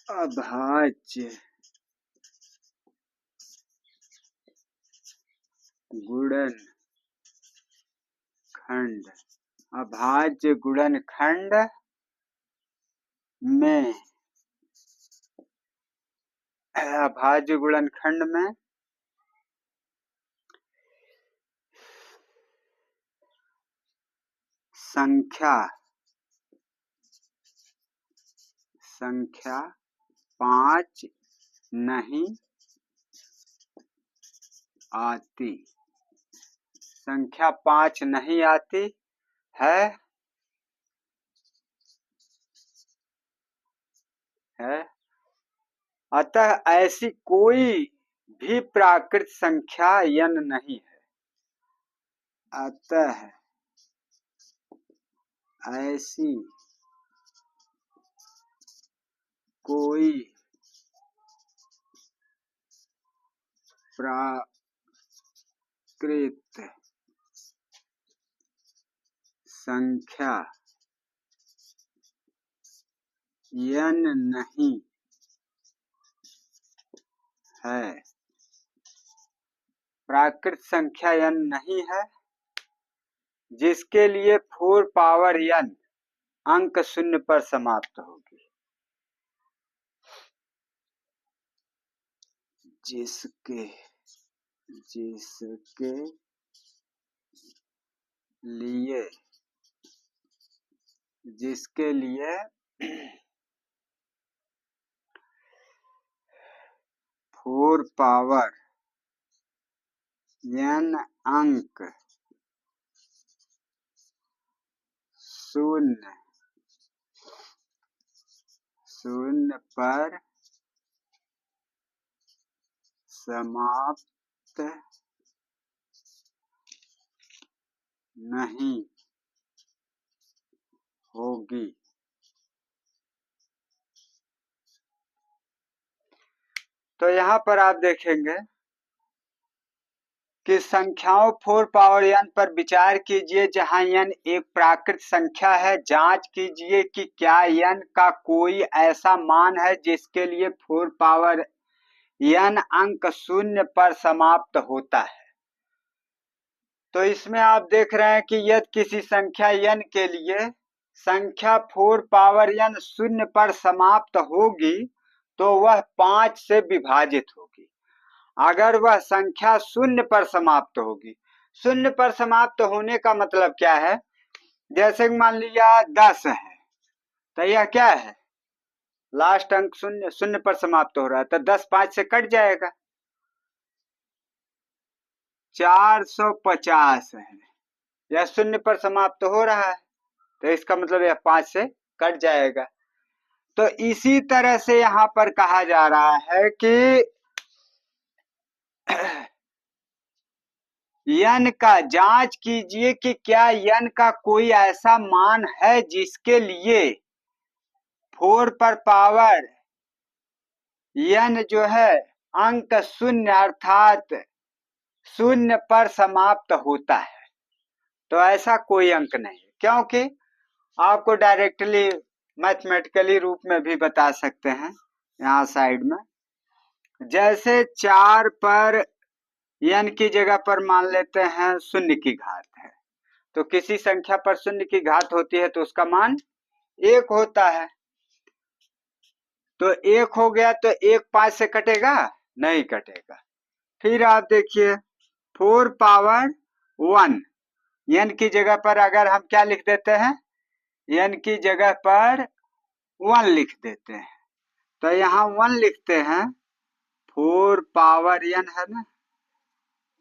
अभाज्य गुणनखंड में संख्या 5 नहीं आती। संख्या 5 नहीं आती है। अतः ऐसी कोई भी प्राकृत संख्या n नहीं है। अतः ऐसी कोई प्राकृत संख्या n नहीं है। प्राकृत संख्या n नहीं है जिसके लिए 4 पावर n अंक शून्य पर समाप्त होगी। जिसके लिए 4 पावर n अंक शून्य पर समाप्त नहीं होगी। तो यहाँ पर आप देखेंगे कि संख्याओं 4 पावर n पर विचार कीजिए जहां n एक प्राकृत संख्या है। जांच कीजिए कि क्या n का कोई ऐसा मान है जिसके लिए 4 पावर n अंक शून्य पर समाप्त होता है। तो इसमें आप देख रहे हैं कि यदि किसी संख्या n के लिए संख्या 4 पावर n शून्य पर समाप्त होगी तो वह 5 से विभाजित होगी। अगर वह संख्या शून्य पर समाप्त होगी, शून्य पर समाप्त होने का मतलब क्या है? जैसे मान लिया 10 है तो यह क्या है? लास्ट अंक शून्य पर समाप्त हो रहा है तो 10 5 से कट जाएगा। 450 है, यह शून्य पर समाप्त हो रहा है तो इसका मतलब यह 5 से कट जाएगा। तो इसी तरह से यहां पर कहा जा रहा है कि n का जांच कीजिए कि क्या n का कोई ऐसा मान है जिसके लिए 4 पर पावर n जो है अंक शून्य अर्थात शून्य पर समाप्त होता है। तो ऐसा कोई अंक नहीं, क्योंकि आपको डायरेक्टली मैथमेटिकली रूप में भी बता सकते हैं। यहाँ साइड में जैसे 4 पर n की जगह पर मान लेते हैं शून्य की घात है, तो किसी संख्या पर शून्य की घात होती है तो उसका मान 1 होता है। तो 1 हो गया तो 1 5 से कटेगा? नहीं कटेगा। फिर आप देखिए 4 पावर 1, n की जगह पर अगर हम क्या लिख देते हैं, n की जगह पर 1 लिख देते हैं, तो यहाँ 1 लिखते हैं, 4 पावर n है ना,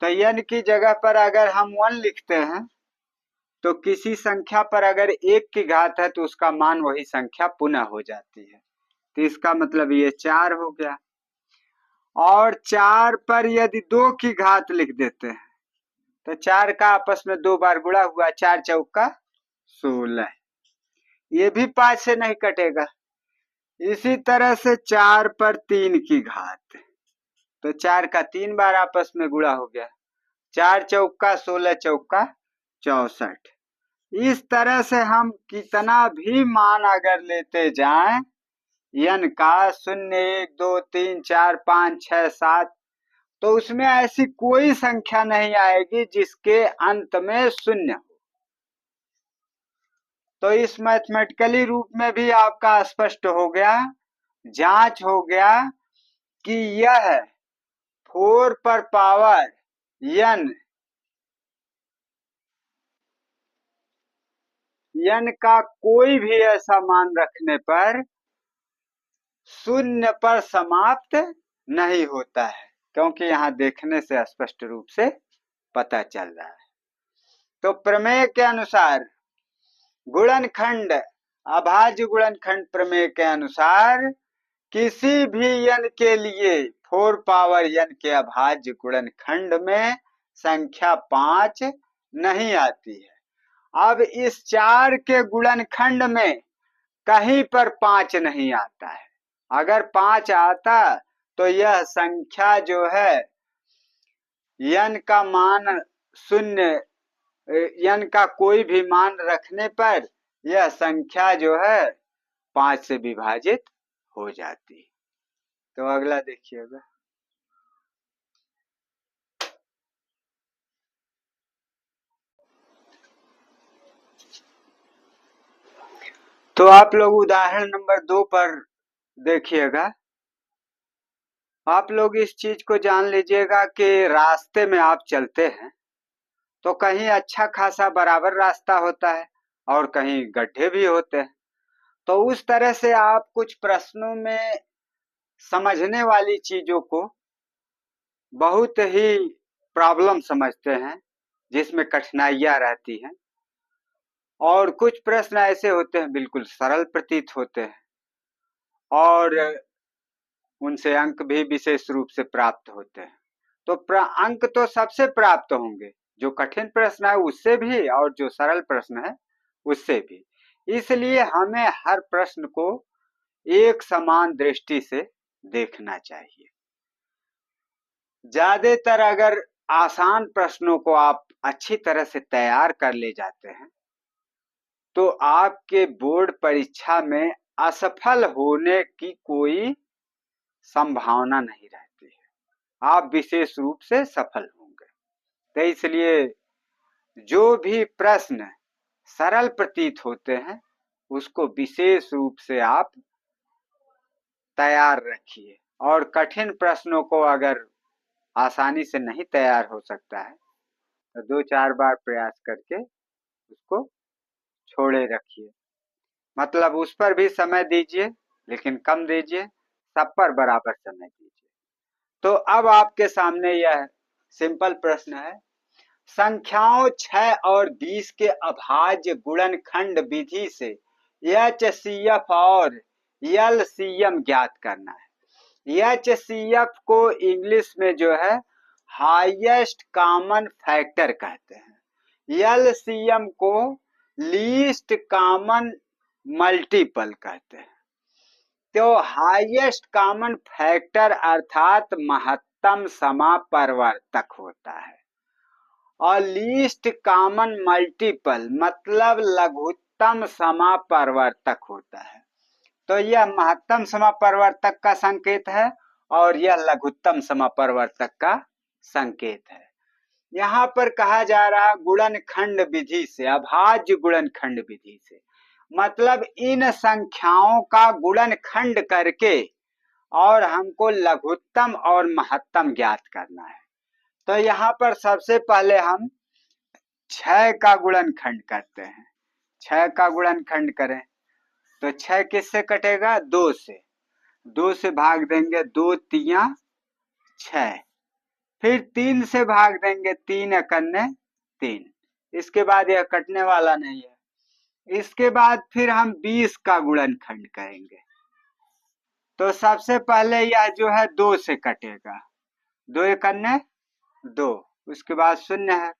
तो n की जगह पर अगर हम 1 लिखते हैं तो किसी संख्या पर अगर 1 की घात है तो उसका मान वही संख्या पुनः हो जाती है। तो इसका मतलब ये 4 हो गया। और 4 पर यदि 2 की घात लिख देते हैं तो 4 का आपस में 2 बार गुणा हुआ, 4 चौका 16, ये भी 5 से नहीं कटेगा। इसी तरह से 4 पर 3 की घात, तो 4 का 3 बार आपस में गुणा हो गया, 4 चौका 16 चौका 64। इस तरह से हम कितना भी मान अगर लेते जाएं n का 0 1 2 3 4 5 6 7, तो उसमें ऐसी कोई संख्या नहीं आएगी जिसके अंत में शून्य हो। तो इस मैथमेटिकली रूप में भी आपका स्पष्ट हो गया, जांच हो गया कि यह 4 पर पावर n का कोई भी ऐसा मान रखने पर शून्य पर समाप्त नहीं होता है, क्योंकि यहाँ देखने से स्पष्ट रूप से पता चल रहा है। तो प्रमेय के अनुसार गुणनखंड, अभाज्य गुणनखंड प्रमेय के अनुसार किसी भी n के लिए 4 पावर n के अभाज्य गुणनखंड में संख्या 5 नहीं आती है। अब इस 4 के गुणनखंड में कहीं पर 5 नहीं आता है। अगर 5 आता तो यह संख्या जो है n का मान शून्य, n का कोई भी मान रखने पर यह संख्या जो है 5 से विभाजित हो जाती। तो अगला देखिएगा। तो आप लोग उदाहरण नंबर 2 पर देखिएगा। आप लोग इस चीज को जान लीजिएगा कि रास्ते में आप चलते हैं तो कहीं अच्छा खासा बराबर रास्ता होता है और कहीं गड्ढे भी होते हैं। तो उस तरह से आप कुछ प्रश्नों में समझने वाली चीजों को बहुत ही प्रॉब्लम समझते हैं, जिसमें कठिनाइयां रहती हैं, और कुछ प्रश्न ऐसे होते हैं बिल्कुल सरल प्रतीत होते हैं और उनसे अंक भी विशेष रूप से प्राप्त होते हैं। तो अंक तो सबसे प्राप्त होंगे, जो कठिन प्रश्न है उससे भी और जो सरल प्रश्न है उससे भी। इसलिए हमें हर प्रश्न को एक समान दृष्टि से देखना चाहिए। ज्यादातर अगर आसान प्रश्नों को आप अच्छी तरह से तैयार कर ले जाते हैं तो आपके बोर्ड परीक्षा में असफल होने की कोई संभावना नहीं रहती है, आप विशेष रूप से सफल होंगे। तो इसलिए जो भी प्रश्न सरल प्रतीत होते हैं उसको विशेष रूप से आप तैयार रखिए, और कठिन प्रश्नों को अगर आसानी से नहीं तैयार हो सकता है तो 2-4 बार प्रयास करके उसको छोड़े रखिए। मतलब उस पर भी समय दीजिए लेकिन कम दीजिए, सब पर बराबर समय दीजिए। तो अब आपके सामने यह सिंपल प्रश्न है, संख्याओं 6 और 20 के अभाज्य गुणनखंड विधि से HCF और LCM ज्ञात करना है। HCF को इंग्लिश में जो है हाईएस्ट कॉमन फैक्टर कहते हैं, LCM को लीस्ट कॉमन मल्टीपल कहते हैं। तो हाईएस्ट कॉमन फैक्टर अर्थात महत्तम समापरिवर्तक होता है, और लीस्ट कॉमन मल्टीपल मतलब लघुत्तम समापरिवर्तक होता है। तो यह महत्तम समापरिवर्तक का संकेत है और यह लघुत्तम समापरिवर्तक का संकेत है। यहाँ पर कहा जा रहा गुणनखंड विधि से, अभाज्य गुणनखंड विधि से, मतलब इन संख्याओं का गुणनखंड करके और हमको लघुत्तम और महत्तम ज्ञात करना है। तो यहाँ पर सबसे पहले हम 6 का गुणनखंड करते हैं। 6 का गुणनखंड करें तो 6 किससे कटेगा? 2 से। 2 से भाग देंगे, 2 तिया 6। फिर 3 से भाग देंगे, 3 एकन्ने 3। इसके बाद यह कटने वाला नहीं है। इसके बाद फिर हम 20 का गुणनखंड करेंगे। तो सबसे पहले यह जो है 2 से कटेगा, 2 एकन्ने 2, उसके बाद 0 है।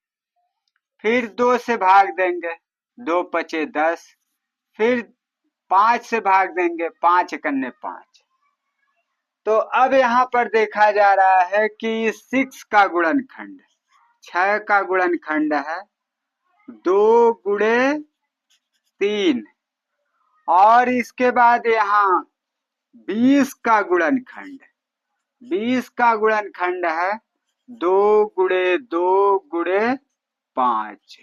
फिर 2 से भाग देंगे, 2 पचे 10। फिर 5 से भाग देंगे, 5 एकन्ने 5। तो अब यहाँ पर देखा जा रहा है कि 6 का गुणनखंड, 6 का गुणनखंड है 2 गुणे 3, और इसके बाद यहाँ 20 का गुणनखंड, 20 का गुणनखंड है 2 गुणे 2 गुणे 5।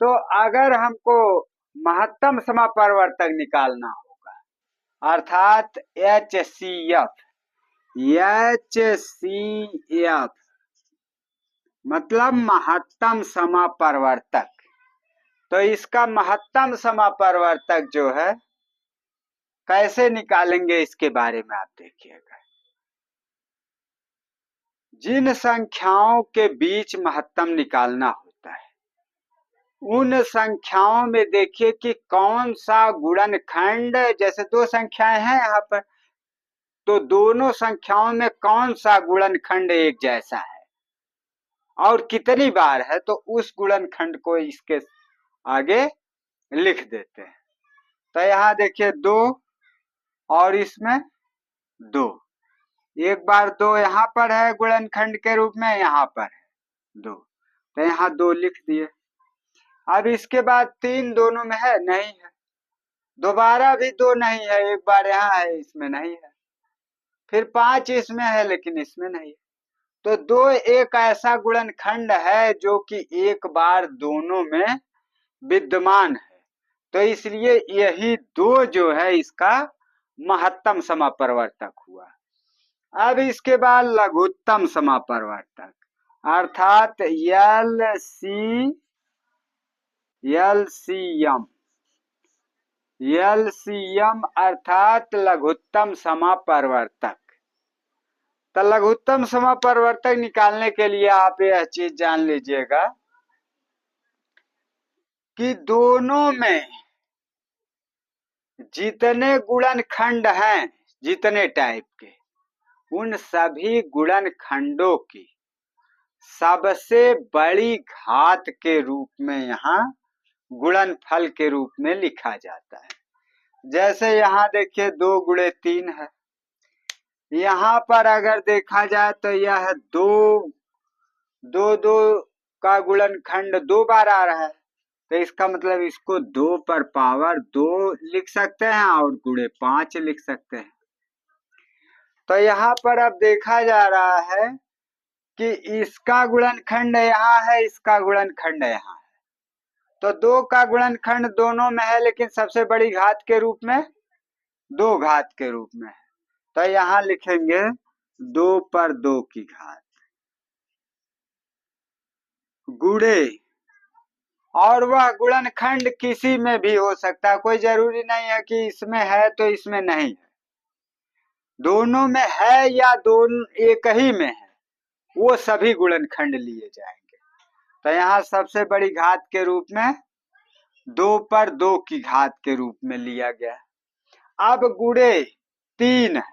तो अगर हमको महत्तम समापरिवर्तक निकालना होगा, अर्थात HCF, मतलब महत्तम समापरिवर्तक, तो इसका महत्तम समापरिवर्तक जो है कैसे निकालेंगे इसके बारे में आप देखिएगा। जिन संख्याओं के बीच महत्तम निकालना होता है उन संख्याओं में देखिए कि कौन सा गुणनखंड, जैसे 2 संख्याएं हैं यहाँ पर, तो दोनों संख्याओं में कौन सा गुणनखंड एक जैसा है और कितनी बार है, तो उस गुणनखंड को इसके आगे लिख देते हैं। तो यहाँ देखिए 2 और इसमें 2, एक बार 2 यहाँ पर है गुणनखंड के रूप में, यहाँ पर है 2, तो यहाँ 2 लिख दिए। अब इसके बाद 3 दोनों में है, नहीं है। दोबारा भी 2 नहीं है, एक बार यहाँ है, इसमें नहीं है। फिर 5 इसमें है लेकिन इसमें नहीं है। तो 2 एक ऐसा गुणनखंड है जो कि एक बार दोनों में विद्यमान है, तो इसलिए यही 2 जो है इसका महत्तम समापरिवर्तक हुआ। अब इसके बाद लघुत्तम समापरिवर्तक, अर्थात LCM अर्थात लघुत्तम समापरिवर्तक। तो लघुत्तम समापरिवर्तक निकालने के लिए आप यह चीज जान लीजिएगा कि दोनों में जितने गुणनखंड हैं, जितने टाइप के, उन सभी गुणनखंडों की सबसे बड़ी घात के रूप में यहाँ गुणनफल के रूप में लिखा जाता है। जैसे यहाँ देखिए 2 गुणे 3 है, यहाँ पर अगर देखा जाए तो यह 2 का गुणनखंड 2 बार आ रहा है, तो इसका मतलब इसको 2 पर पावर 2 लिख सकते हैं और गुणे 5 लिख सकते हैं। तो यहाँ पर अब देखा जा रहा है कि इसका गुणनखंड यहाँ है, इसका गुणनखंड यहाँ है, तो 2 का गुणनखंड दोनों में है लेकिन सबसे बड़ी घात के रूप में 2 घात के रूप में है, तो यहाँ लिखेंगे 2 पर 2 की घात गुणे, और वह गुणनखंड किसी में भी हो सकता है, कोई जरूरी नहीं है कि इसमें है तो इसमें नहीं है, दोनों में है या दोनों एक ही में है, वो सभी गुणनखंड लिए जाएंगे। तो यहाँ सबसे बड़ी घात के रूप में 2 पर 2 की घात के रूप में लिया गया। अब गुणे 3 है,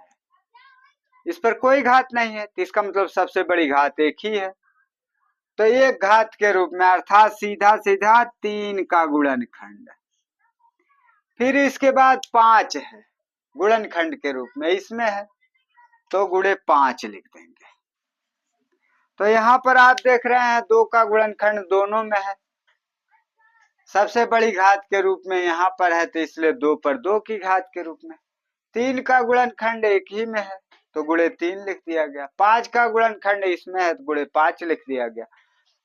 इस पर कोई घात नहीं है, तो इसका मतलब सबसे बड़ी घात एक ही है, तो एक घात के रूप में, अर्थात सीधा सीधा 3 का गुणनखंड। फिर इसके बाद 5 है गुणनखंड के रूप में, इसमें है, तो गुणे 5 लिख देंगे। तो यहाँ पर आप देख रहे हैं 2 का गुणनखंड दोनों में है, सबसे बड़ी घात के रूप में यहाँ पर है, तो इसलिए 2 पर 2 की घात के रूप में। 3 का गुणनखंड एक ही में है तो गुणे 3 लिख दिया गया। 5 का गुणनखंड इसमें है तो गुणे 5 लिख दिया गया।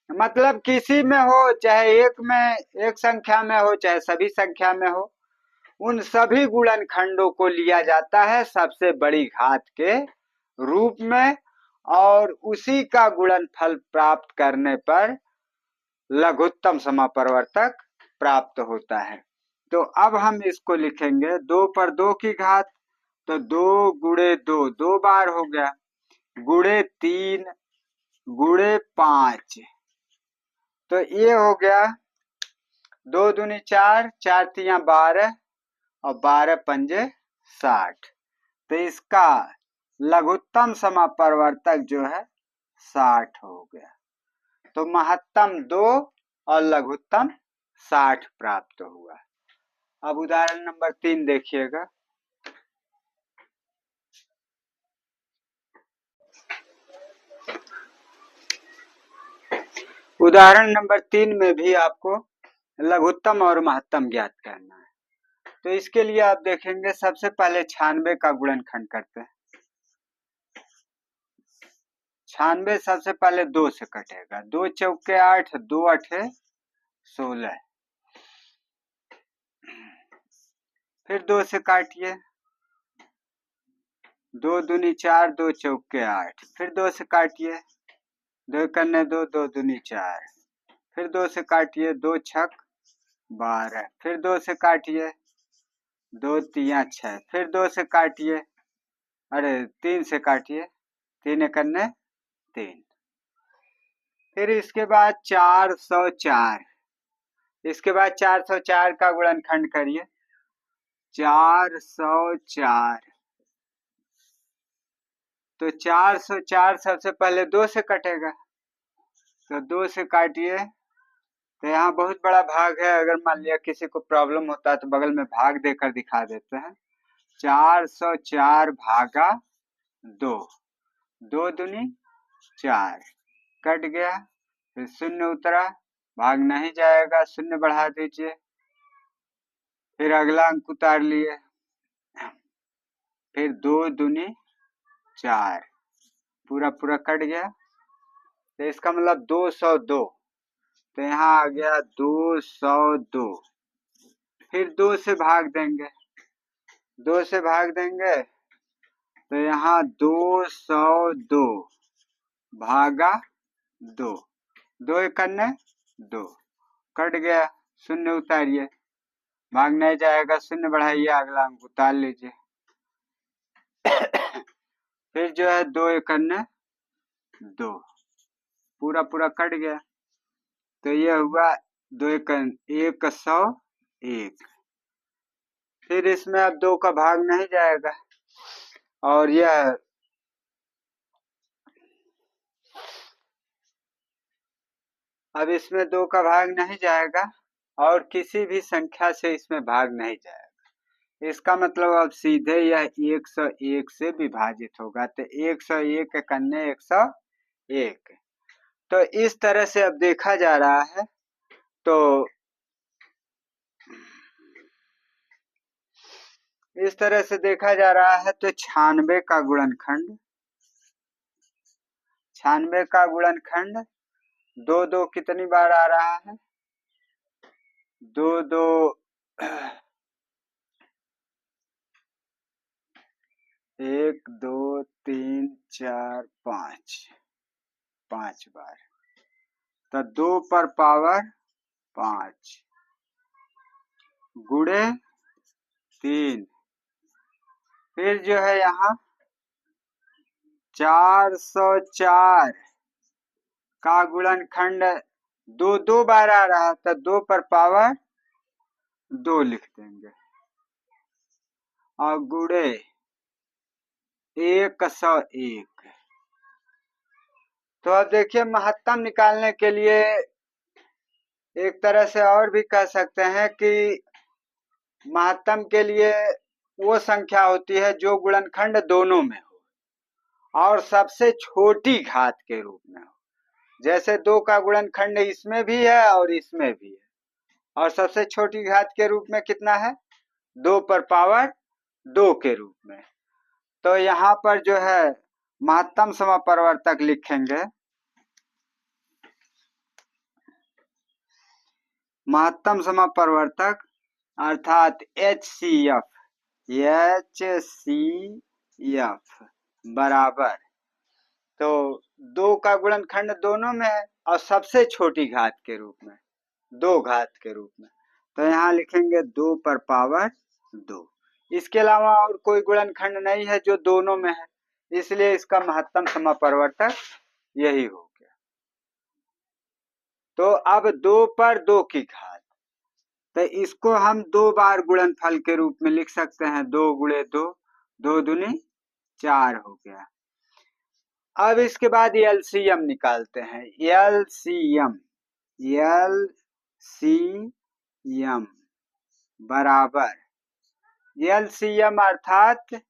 मतलब किसी में हो, चाहे एक में, एक संख्या में हो, चाहे सभी संख्या में हो, उन सभी गुणनखंडों को लिया जाता है सबसे बड़ी घात के रूप में, और उसी का गुणनफल प्राप्त करने पर लघुत्तम समापरिवर्तक प्राप्त होता है। तो अब हम इसको लिखेंगे 2 पर 2 की घात, तो 2 गुणे 2 2 बार हो गया, गुणे 3 गुणे 5, तो ये हो गया 2 दूनी 4, 4 तियां 12 और 12 पंजे 60। तो इसका लघुत्तम समापरिवर्तक जो है 60 हो गया। तो महत्तम 2 और लघुत्तम 60 प्राप्त हुआ। अब उदाहरण नंबर 3 देखिएगा। उदाहरण नंबर 3 में भी आपको लघुत्तम और महत्तम ज्ञात करना है। तो इसके लिए आप देखेंगे सबसे पहले 96 का गुणनखंड करते हैं। 96 सबसे पहले 2 से कटेगा, 2 चौके 8, 2 अठे 16, फिर 2 से काटिए, 2 दूनी 4, 2 चौके 8, फिर 2 से काटिए, 2 करने 2, 2 दूनी 4, फिर 2 से काटिए, 2 छक 12, फिर 2 से काटिए, 2 तिया 6, फिर 2 से काटिए, अरे 3 से काटिए, 3 करने 3, फिर इसके बाद 404, इसके बाद 404 का गुणनखंड करिए, 404, तो 404 सबसे पहले 2 से कटेगा, तो 2 से काटिए, तो यहाँ बहुत बड़ा भाग है, अगर मान लिया किसी को प्रॉब्लम होता है तो बगल में भाग देकर दिखा देते हैं। 404 भागा 2, 2 दूनी 4, कट गया, फिर शून्य उतरा, भाग नहीं जाएगा, शून्य बढ़ा दीजिए, फिर अगला अंक उतार लिए, फिर 2 दूनी 4, पूरा पूरा कट गया, तो इसका मतलब 202, तो यहाँ आ गया 202, फिर 2 से भाग देंगे, 2 से भाग देंगे, तो यहाँ 202 भागा 2, 2 इकन्ने 2, कट गया, शून्य उतारिए, भाग नहीं जाएगा, शून्य बढ़ाइए, अगला अंक उतार लीजिए, फिर जो है 2 इकन्ने 2, पूरा पूरा कट गया, तो ये हुआ 2 इकन 101, फिर इसमें अब 2 का भाग नहीं जाएगा, और यह अब इसमें 2 का भाग नहीं जाएगा और किसी भी संख्या से इसमें भाग नहीं जाएगा। इसका मतलब अब सीधे यह 101 से विभाजित होगा, तो 101 कन्ने 101। तो इस तरह से अब देखा जा रहा है, तो इस तरह से देखा जा रहा है, तो 96 का गुणनखंड, 96 का गुणनखंड 2 2 कितनी बार आ रहा है, 2 2 1 2 3 4 5 5 बार, तो 2 पर पावर 5 गुणे 3, फिर जो है यहाँ 404 का गुणनखंड 2 2 बार आ रहा, तो 2 पर पावर 2 लिख देंगे, और गुणे 101। तो अब देखिए महत्तम निकालने के लिए एक तरह से और भी कह सकते हैं कि महत्तम के लिए वो संख्या होती है जो गुणनखंड दोनों में हो और सबसे छोटी घात के रूप में हो। जैसे 2 का गुणनखंड इसमें भी है और इसमें भी है, और सबसे छोटी घात के रूप में कितना है, 2 पर पावर 2 के रूप में। तो यहाँ पर जो है महत्तम समपरिवर्तक लिखेंगे, महत्तम समपरिवर्तक अर्थात HCF बराबर, तो 2 का गुणनखंड दोनों में है और सबसे छोटी घात के रूप में, 2 घात के रूप में। तो यहाँ लिखेंगे 2 पर पावर 2। इसके अलावा और कोई गुणनखंड नहीं है जो दोनों में है, इसलिए इसका महत्तम समपरिवर्तक यही हो गया। तो अब 2 पर 2 की घात, तो इसको हम 2 बार गुणनफल के रूप में लिख सकते हैं, 2 गुणे 2, 2 दूनी 4 हो गया। अब इसके बाद एलसीएम निकालते हैं, एलसीएम बराबर, एलसीएम अर्थात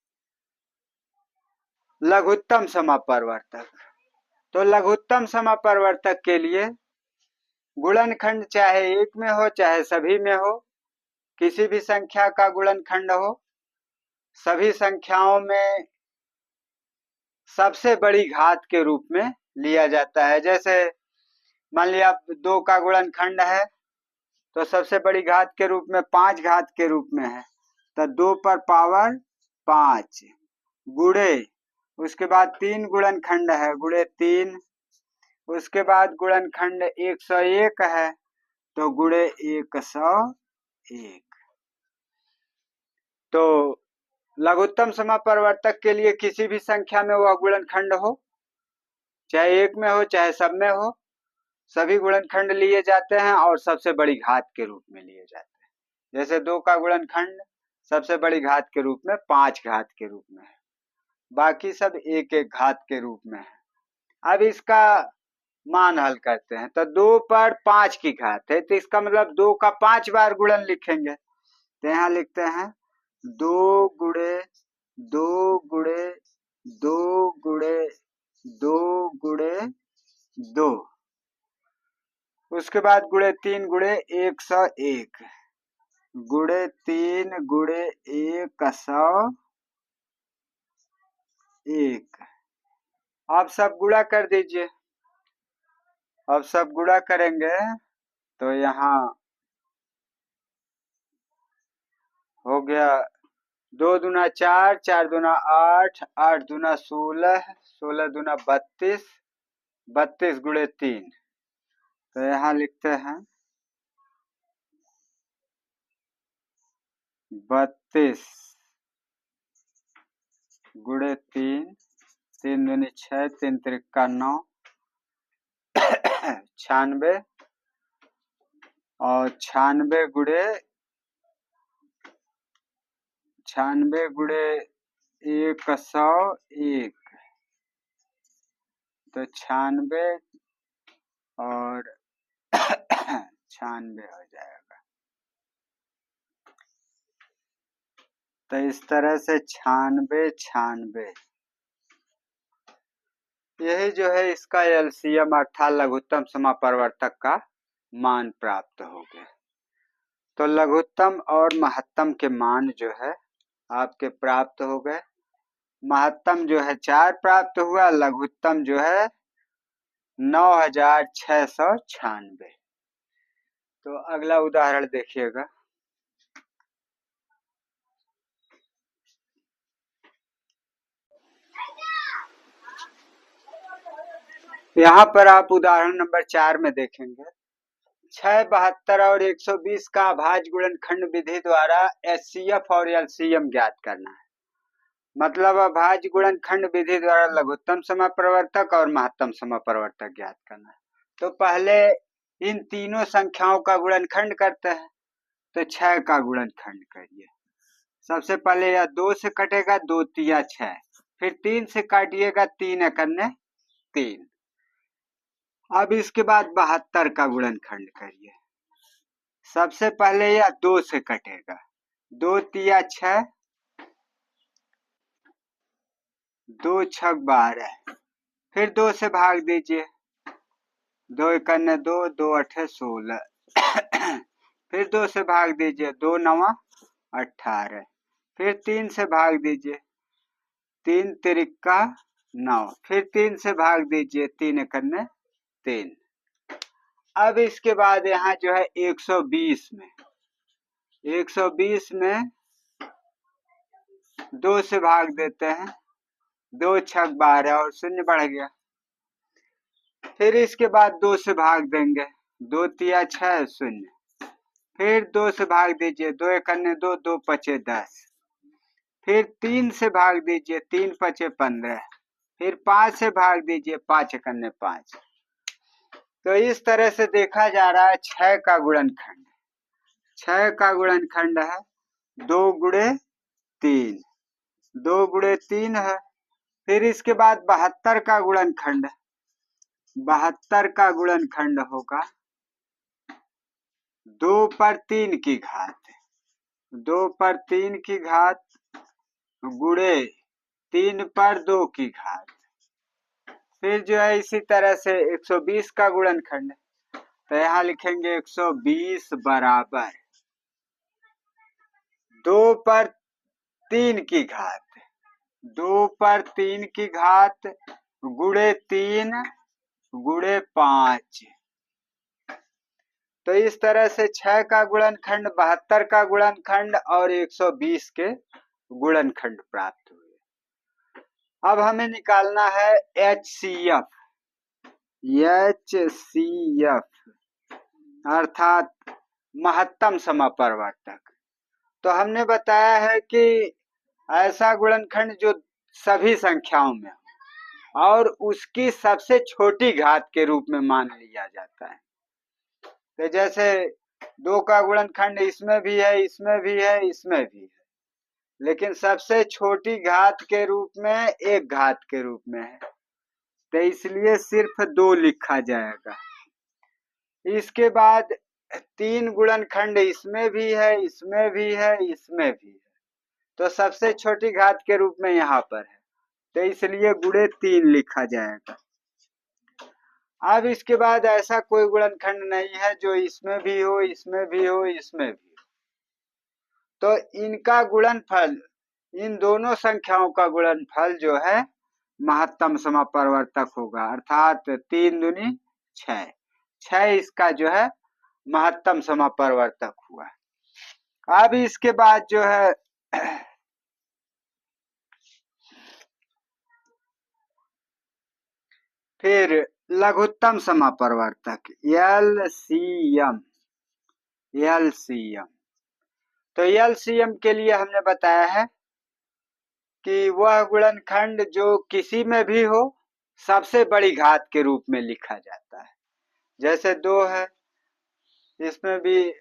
लघुत्तम समपरिवर्तक। तो लघुत्तम समपरिवर्तक के लिए गुणनखंड चाहे एक में हो चाहे सभी में हो, किसी भी संख्या का गुणनखंड हो, सभी संख्याओं में सबसे बड़ी घात के रूप में लिया जाता है। जैसे मान लिया 2 का गुणनखंड है तो सबसे बड़ी घात के रूप में 5 घात के रूप में है, तो 2 पर पावर 5 गुणे, उसके बाद 3 गुणनखंड है, गुणे 3, उसके बाद गुणनखंड 101 है तो गुणे 101। तो लघुत्तम समपरिवर्तक के लिए किसी भी संख्या में वह गुणनखंड हो, चाहे एक में हो चाहे सब में हो, सभी गुणनखंड लिए जाते हैं और सबसे बड़ी घात के रूप में लिए जाते हैं। जैसे 2 का गुणनखंड सबसे बड़ी घात के रूप में 5 घात के रूप में है, बाकी सब एक एक घात के रूप में है। अब इसका मान हल करते हैं, तो 2 पर 5 की घात है, तो इसका मतलब 2 का 5 बार गुणन लिखेंगे। तो यहाँ लिखते हैं 2 गुणे 2 गुणे 2 गुणे 2 गुणे 2, उसके बाद गुणे 3 गुणे 101, गुणे 3 गुणे 101। आप सब गुणा कर दीजिए। अब सब गुणा करेंगे तो यहाँ हो गया 2 दूना 4, 4 दूना 8, 8 दूना 16, 16 दूना 32, 32 गुणे 3। तो यहाँ लिखते हैं 32 गुणे 3, 3 दूनी 6, 3 त्रिका 9, 96 और 96 गुणे 101, तो 96 और 96 हो जाएगा। तो इस तरह से 96 यही जो है इसका एलसीएम अर्थात लघुत्तम समपरिवर्तक का मान प्राप्त हो गया। तो लघुत्तम और महत्तम के मान जो है आपके प्राप्त हो गए। महत्तम जो है 4 प्राप्त हुआ, लघुत्तम जो है 9696। तो अगला उदाहरण देखिएगा। यहाँ पर आप उदाहरण नंबर 4 में देखेंगे 6, 72 और 120 का अभाज्य गुणनखंड विधि द्वारा एचसीएफ और एलसीएम ज्ञात करना है। मतलब अभाज्य गुणनखंड विधि द्वारा लघुत्तम समपरिवर्तक और महत्तम समपरिवर्तक ज्ञात करना है। तो पहले इन तीनों संख्याओं का गुणनखंड करते हैं। तो 6 का गुणनखंड करिए। सबसे पहले यह 2 से कटेगा, 2 तिया 6, फिर 3 से काटिएगा, 3 एकन्ने 3। अब इसके बाद 72 का गुणनखंड करिए। सबसे पहले यह 2 से कटेगा, 2 तिया 6, 2 छक 12, फिर 2 से भाग दीजिए, 2 एकन्ने 2, 2 अठे 16, फिर 2 से भाग दीजिए, 2 नवा 18, फिर 3 से भाग दीजिए, 3 तिरिक्का 9, फिर 3 से भाग दीजिए, 3 एकन्ने 3। अब इसके बाद यहाँ जो है 120 में 2 से भाग देते हैं, 2 छक 12 और शून्य बढ़ गया। फिर इसके बाद 2 से भाग देंगे, 2 तिया 6 शून्य, फिर 2 से भाग दीजिए, 2 एकन्ने 2, 2 पचे 10, फिर 3 से भाग दीजिए, 3 पचे 15, फिर 5 से भाग दीजिए, 5 एकन्ने 5। तो इस तरह से देखा जा रहा है 6 का गुणनखंड, 6 का गुणनखंड है 2 गुणे 3, 2 गुणे 3 है। फिर इसके बाद 72 का गुणनखंड, 72 का गुणनखंड होगा 2 पर 3 की घात, 2 पर 3 की घात गुणे 3 पर 2 की घात। फिर जो है इसी तरह से 120 का गुणनखंड, तो यहाँ लिखेंगे 120 बराबर 2 पर 3 की घात, 2 पर 3 की घात गुणे 3 गुणे 5। तो इस तरह से 6 का गुणनखंड, 72 का गुणनखंड और 120 के गुणनखंड प्राप्त हुए। अब हमें निकालना है HCF, अर्थात महत्तम समापवर्तक। तो हमने बताया है कि ऐसा गुणनखंड जो सभी संख्याओं में और उसकी सबसे छोटी घात के रूप में मान लिया जाता है। तो जैसे 2 का गुणनखंड इसमें भी है, इसमें भी है, इसमें भी है, लेकिन सबसे छोटी घात के रूप में 1 घात के रूप में है, तो इसलिए सिर्फ 2 लिखा जाएगा। इसके बाद 3 गुणनखंड इसमें भी है, इसमें भी है, इसमें भी है, तो सबसे छोटी घात के रूप में यहाँ पर है, तो इसलिए गुणे 3 लिखा जाएगा। अब इसके बाद ऐसा कोई गुणनखंड नहीं है जो इसमें भी हो, इसमें भी हो, इसमें भी हो, तो इनका गुणनफल, इन दोनों संख्याओं का गुणनफल जो है महत्तम समापवर्तक होगा, अर्थात 3 दूनी 6, 6 इसका जो है महत्तम समापवर्तक हुआ। अब इसके बाद जो है फिर लघुत्तम समापवर्तक LCM, तो LCM के लिए हमने बताया है कि वह गुणनखंड जो किसी में भी हो सबसे बड़ी घात के रूप में लिखा जाता है। जैसे 2 है, इसमें भी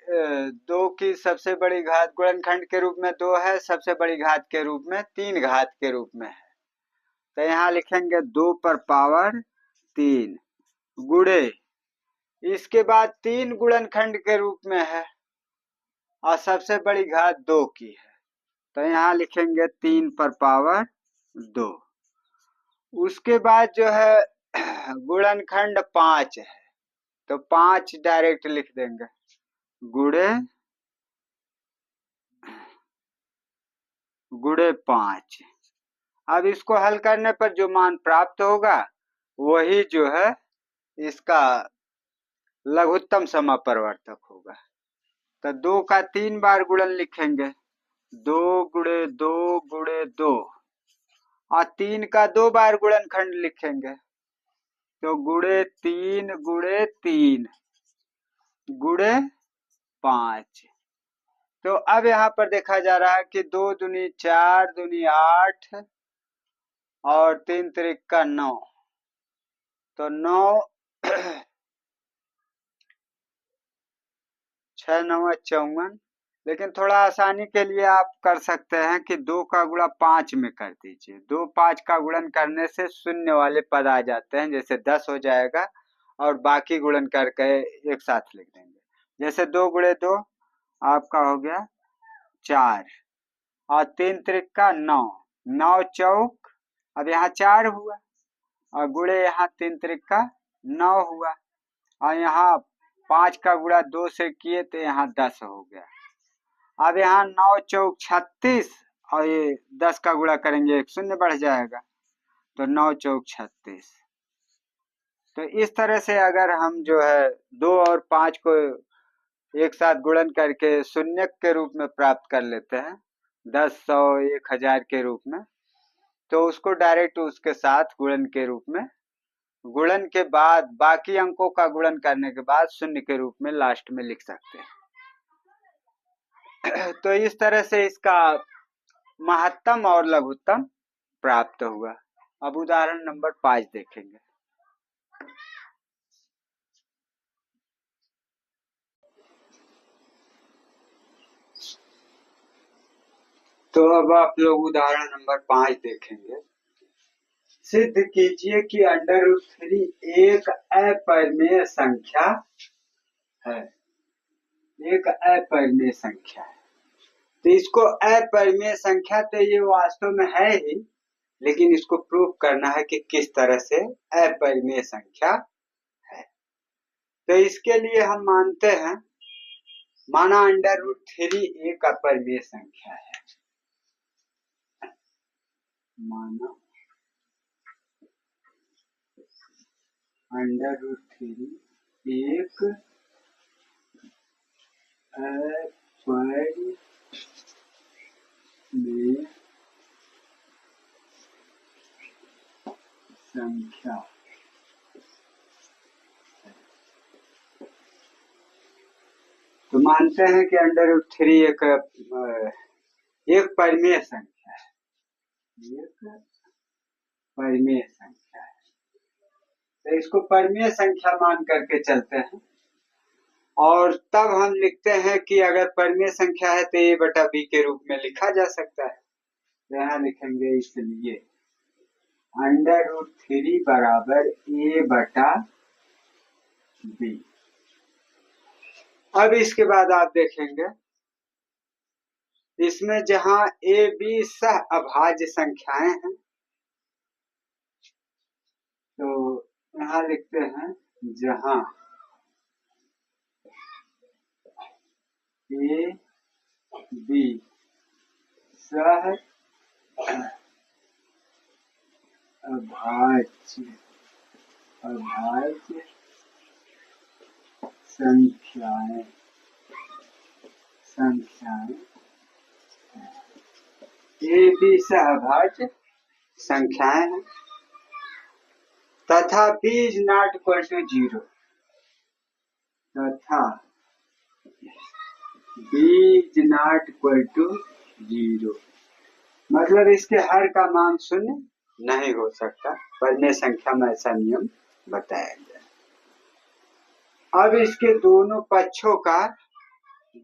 2 की सबसे बड़ी घात गुणनखंड के रूप में 2 है, सबसे बड़ी घात के रूप में 3 घात के रूप में है, तो यहाँ लिखेंगे 2 पर पावर 3 गुणे, इसके बाद 3 गुणनखंड के रूप में है और सबसे बड़ी घात 2 की है, तो यहाँ लिखेंगे 3 पर पावर 2। उसके बाद जो है गुणनखंड 5 है, तो 5 डायरेक्ट लिख देंगे गुणे 5। अब इसको हल करने पर जो मान प्राप्त होगा वही जो है इसका लघुत्तम समापवर्तक होगा। तो 2 का 3 बार गुणन लिखेंगे, 2 गुणे 2 गुणे 2, और 3 का 2 बार गुणनखंड लिखेंगे, तो गुणे 3 गुणे 3 गुणे 5। तो अब यहाँ पर देखा जा रहा है कि 2 दूनी 4 दूनी 8 और 3 तिरिक्का 9, तो 9 6 9 54, लेकिन थोड़ा आसानी के लिए आप कर सकते हैं कि 2 का गुणा 5 में कर दीजिए, 2 5 का गुणन करने से शून्य वाले पद आ जाते हैं, जैसे 10 हो जाएगा और बाकी गुणन करके एक साथ लिख देंगे। जैसे 2 गुणे 2 आपका हो गया 4 और 3 तिरिक्का 9, 9 चौक, अब यहाँ 4 हुआ और गुणे यहाँ 3 तिरिक्का 9 हुआ, और यहाँ 5 का गुणा 2 से किए तो यहाँ 10 हो गया। अब यहाँ 9 चौक 36 और ये 10 का गुणा करेंगे 1 शून्य बढ़ जाएगा, तो 9 चौक 36। तो इस तरह से अगर हम जो है 2 और 5 को एक साथ गुणन करके शून्य के रूप में प्राप्त कर लेते हैं, 10, 100, 1000 के रूप में, तो उसको डायरेक्ट उसके साथ गुणन के रूप में, गुणन के बाद बाकी अंकों का गुणन करने के बाद शून्य के रूप में लास्ट में लिख सकते हैं। तो इस तरह से इसका महत्तम और लघुत्तम प्राप्त हुआ। अब उदाहरण नंबर 5 देखेंगे। तो अब आप लोग उदाहरण नंबर 5 देखेंगे। सिद्ध कीजिए कि √3 एक अपरिमेय संख्या है। एक अपरिमेय संख्या है, तो इसको अपरिमेय संख्या तो ये वास्तव में है ही, लेकिन इसको प्रूव करना है कि किस तरह से अपरिमेय संख्या है। तो इसके लिए हम मानते हैं, माना √3 एक अपरिमेय संख्या है, माना √3 एक अपरिमेय संख्या। तो मानते हैं कि √3 एक परिमेय संख्या है, एक परिमेय संख्या है। तो इसको परिमेय संख्या मान करके चलते हैं, और तब हम लिखते हैं कि अगर परिमेय संख्या है तो a बटा b के रूप में लिखा जा सकता है। तो यहाँ लिखेंगे, इसलिए √3 बराबर a बटा b। अब इसके बाद आप देखेंगे, इसमें जहां a b सह अभाज्य संख्याएं हैं, तो यहाँ लिखते हैं जहां a b सह अभाज्य संख्याएं a b सह अभाज्य संख्याएं हैं, तथा b is not equal to 0, तथा b is not equal to 0, मतलब इसके हर का मान शून्य नहीं हो सकता। परिमेय संख्या में ऐसा नियम बताया गया। अब इसके दोनों पक्षों का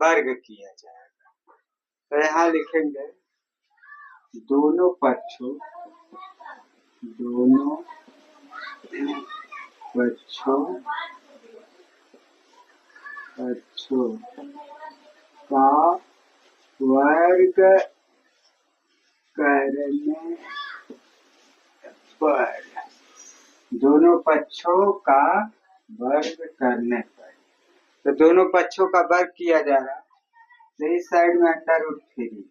वर्ग किया जाएगा। तो यहाँ लिखेंगे दोनों पक्षों का वर्ग करने पर, दोनों पक्षों का वर्ग करने पर, तो दोनों पक्षों का वर्ग किया जा रहा है। तो इस साइड में √3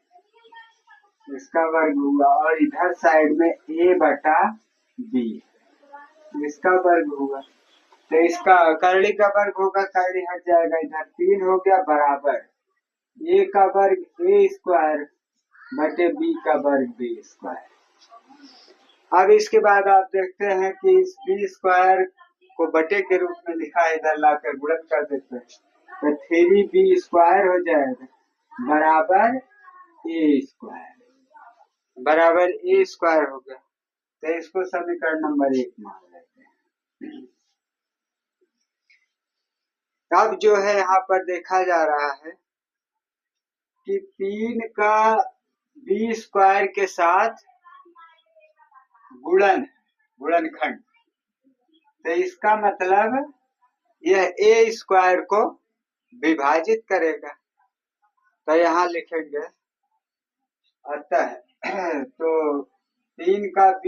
इसका वर्ग हुआ, और इधर साइड में a बटा b इसका वर्ग हुआ। तो इसका करड़ी का वर्ग होगा, करड़ी हट जाएगा, इधर 3 हो गया बराबर a का वर्ग a स्क्वायर बटे b का वर्ग b स्क्वायर। अब इसके बाद आप देखते हैं कि इस b स्क्वायर को बटे के रूप में लिखा है, इधर लाकर गुणन कर देते हैं, तो 3b स्क्वायर हो जाएगा बराबर a स्क्वायर, बराबर a स्क्वायर हो गया। तो इसको समीकरण नंबर 1 मान लेते हैं। अब जो है यहाँ पर देखा जा रहा है कि 3 का b स्क्वायर के साथ गुणनखंड, तो इसका मतलब यह a स्क्वायर को विभाजित करेगा। तो यहाँ लिखेंगे, अतः तो 3 का b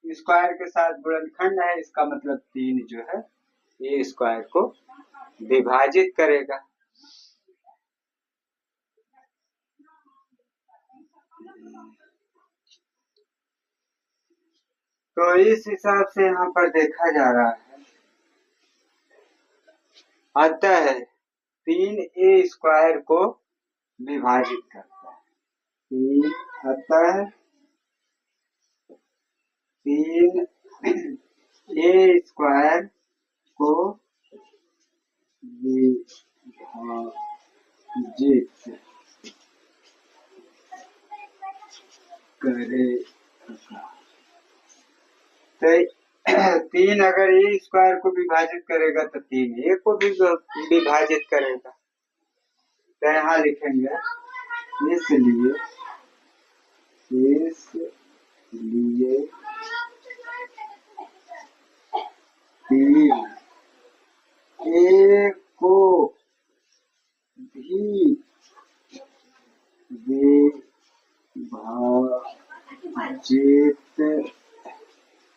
स्क्वायर के साथ गुणनखंड है, इसका मतलब 3 जो है a स्क्वायर को विभाजित करेगा। तो इस हिसाब से यहाँ पर देखा जा रहा है, अतः 3a² को विभाजित करता है। अतः 3a² को विभाजित करेगा। तो 3 अगर a² को विभाजित करेगा तो 3a को भी विभाजित करेगा। तो यहाँ लिखेंगे इसलिए 3a को भी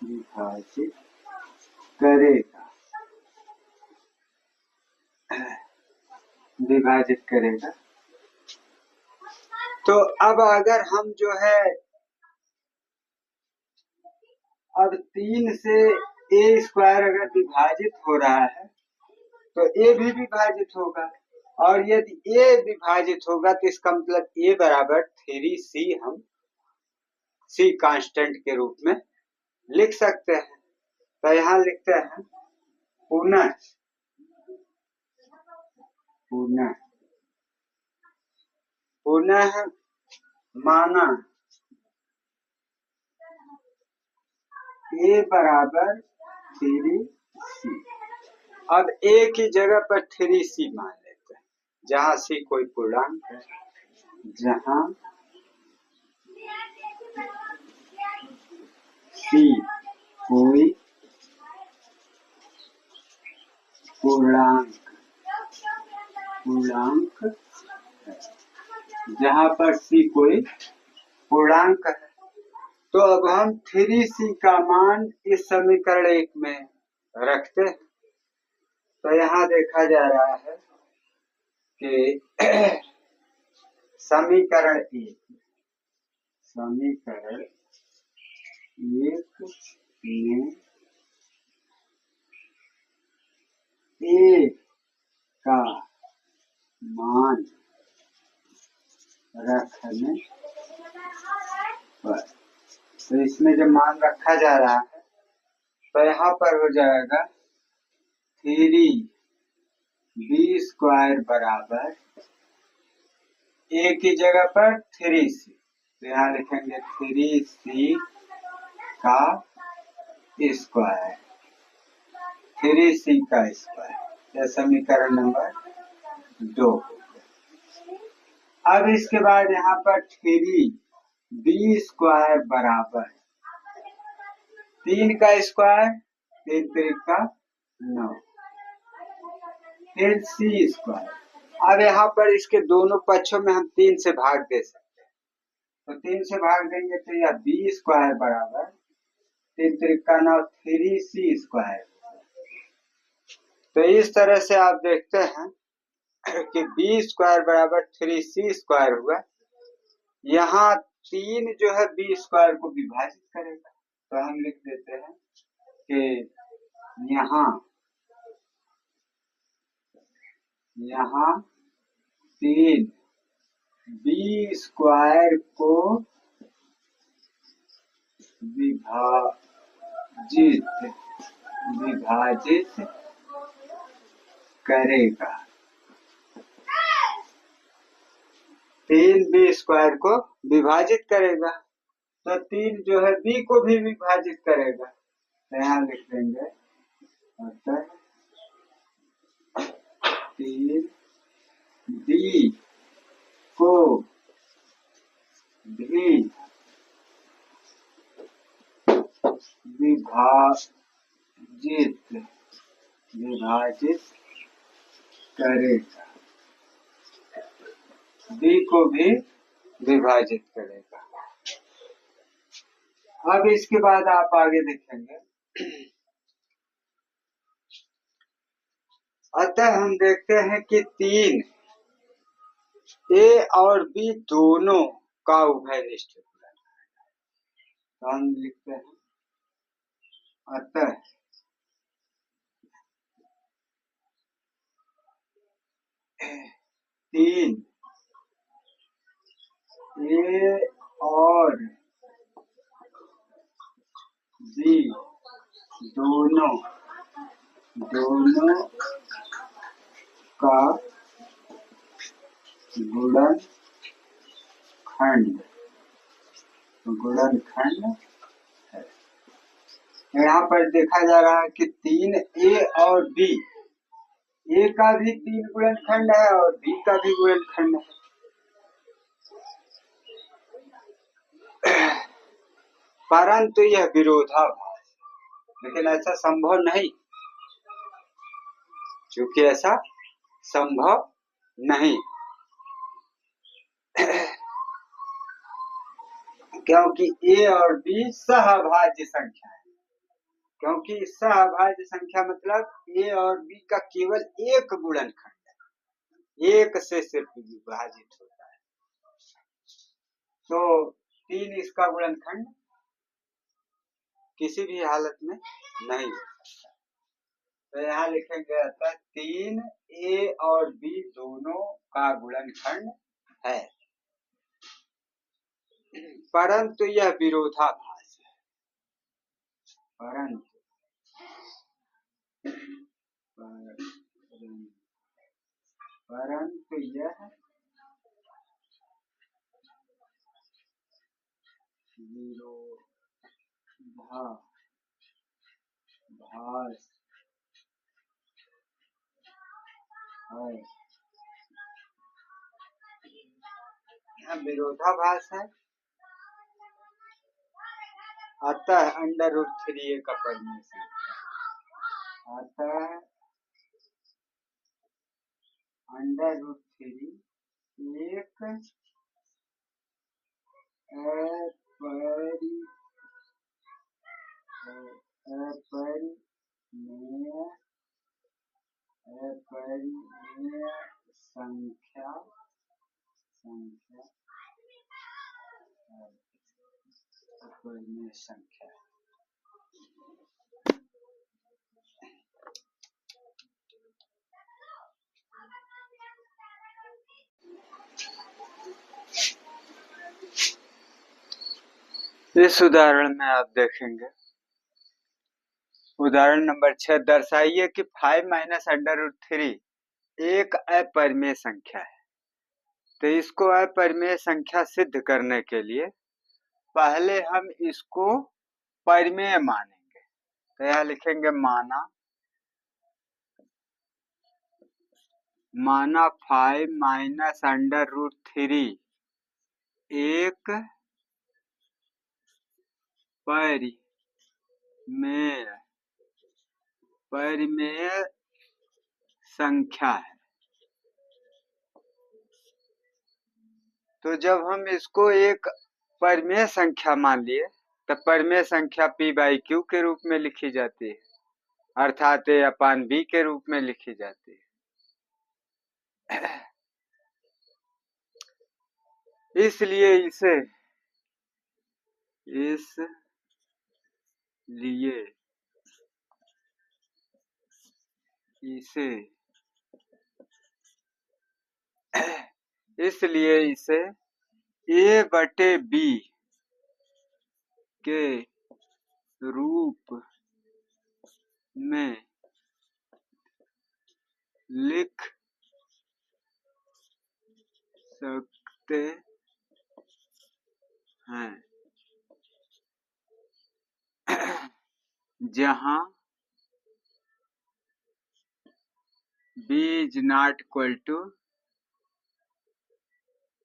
विभाजित करेगा। विभाजित करेगा। तो अब अगर हम जो है अब 3 से a² अगर विभाजित हो रहा है तो a भी विभाजित होगा, और यदि a विभाजित होगा तो इसका मतलब a बराबर 3c हम c कांस्टेंट के रूप में लिख सकते हैं। तो यहाँ लिखते हैं पुनः माना a बराबर 3c। अब a की जगह पर 3c मान लेते हैं, जहां c कोई पूर्णांक है, जहां c कोई पूर्णांक है, जहां पर c कोई पूर्णांक है। तो अब हम 3c का मान इस समीकरण 1 में रखते हैं। तो यहाँ देखा जा रहा है कि समीकरण 1 में a का मान रखने पर, तो इसमें जब मान रखा जा रहा है तो यहाँ पर हो जाएगा 3b² बराबर a की जगह पर 3c। तो यहाँ लिखेंगे 3c का स्क्वायर, 3c का स्क्वायर। यह समीकरण नंबर 2। अब इसके बाद यहाँ पर 3b² बराबर 3 का स्क्वायर, 3 3 9, फिर c²। अब यहाँ पर इसके दोनों पक्षों में हम 3 से भाग दे सकते हैं। तो 3 से भाग देंगे तो यह b² बराबर 3 3 9, 3c²। तो इस तरह से आप देखते हैं कि b² बराबर 3c² हुआ। यहाँ 3 जो है b² को विभाजित करेगा। तो हम लिख देते हैं कि यहाँ 3 b² को विभाजित करेगा। 3 b² को विभाजित करेगा, तो 3 जो है b को भी विभाजित करेगा। तो यहाँ लिख देंगे 3 b को भी विभाजित करेगा, b को भी विभाजित करेगा। अब इसके बाद आप आगे देखेंगे अतः हम देखते हैं कि 3 ए और बी दोनों का उभयनिष्ठ गुणन। तो हम लिखते हैं अतः 3 ए और बी दोनों का गुणनखंड है। यहाँ पर देखा जा रहा है कि 3 ए और बी, ए का भी 3 गुणनखंड है और बी का भी गुणनखंड है। परंतु यह विरोधाभास, लेकिन ऐसा संभव नहीं, क्योंकि ऐसा संभव नहीं क्योंकि ए और बी सहभाज्य संख्या है। क्योंकि सहभाज्य संख्या मतलब ए और बी का केवल एक गुणनखंड है, एक से सिर्फ विभाजित होता है। तो 3 इसका गुणनखंड किसी भी हालत में नहीं हो सकता। तो यहाँ लिखेंगे अतः 3 ए और बी दोनों का गुणनखंड है, परंतु यह विरोधाभास है। परंतु यह विरोधाभास है। यह विरोधाभास है। अतः √3 का परमेशन, अतः √3 एक अपरिमेय संख्या इस उदाहरण में आप देखेंगे, उदाहरण नंबर 6, दर्शाइए कि 5 माइनस √3 एक अपरिमेय संख्या है। तो इसको अपरिमेय संख्या सिद्ध करने के लिए पहले हम इसको परिमेय मानेंगे। तो यहाँ लिखेंगे माना 5 माइनस √3 एक परिमेय संख्या है। तो जब हम इसको एक परिमेय संख्या मान लिए, तो परिमेय संख्या p/q के रूप में लिखी जाती है, अर्थात a/b के रूप में लिखी जाती है। इसलिए इसे a/b के रूप में लिख सकते हैं, जहां b is not equal to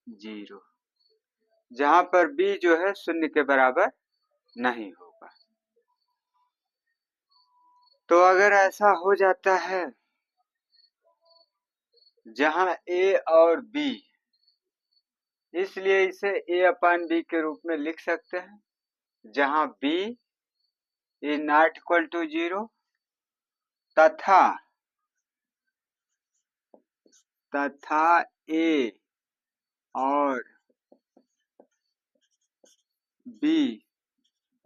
0, जहां पर b जो है 0 के बराबर नहीं होगा। तो अगर ऐसा हो जाता है जहां a और b, इसलिए इसे a/b के रूप में लिख सकते हैं, जहां b is not equal to 0 तथा तथा ए और बी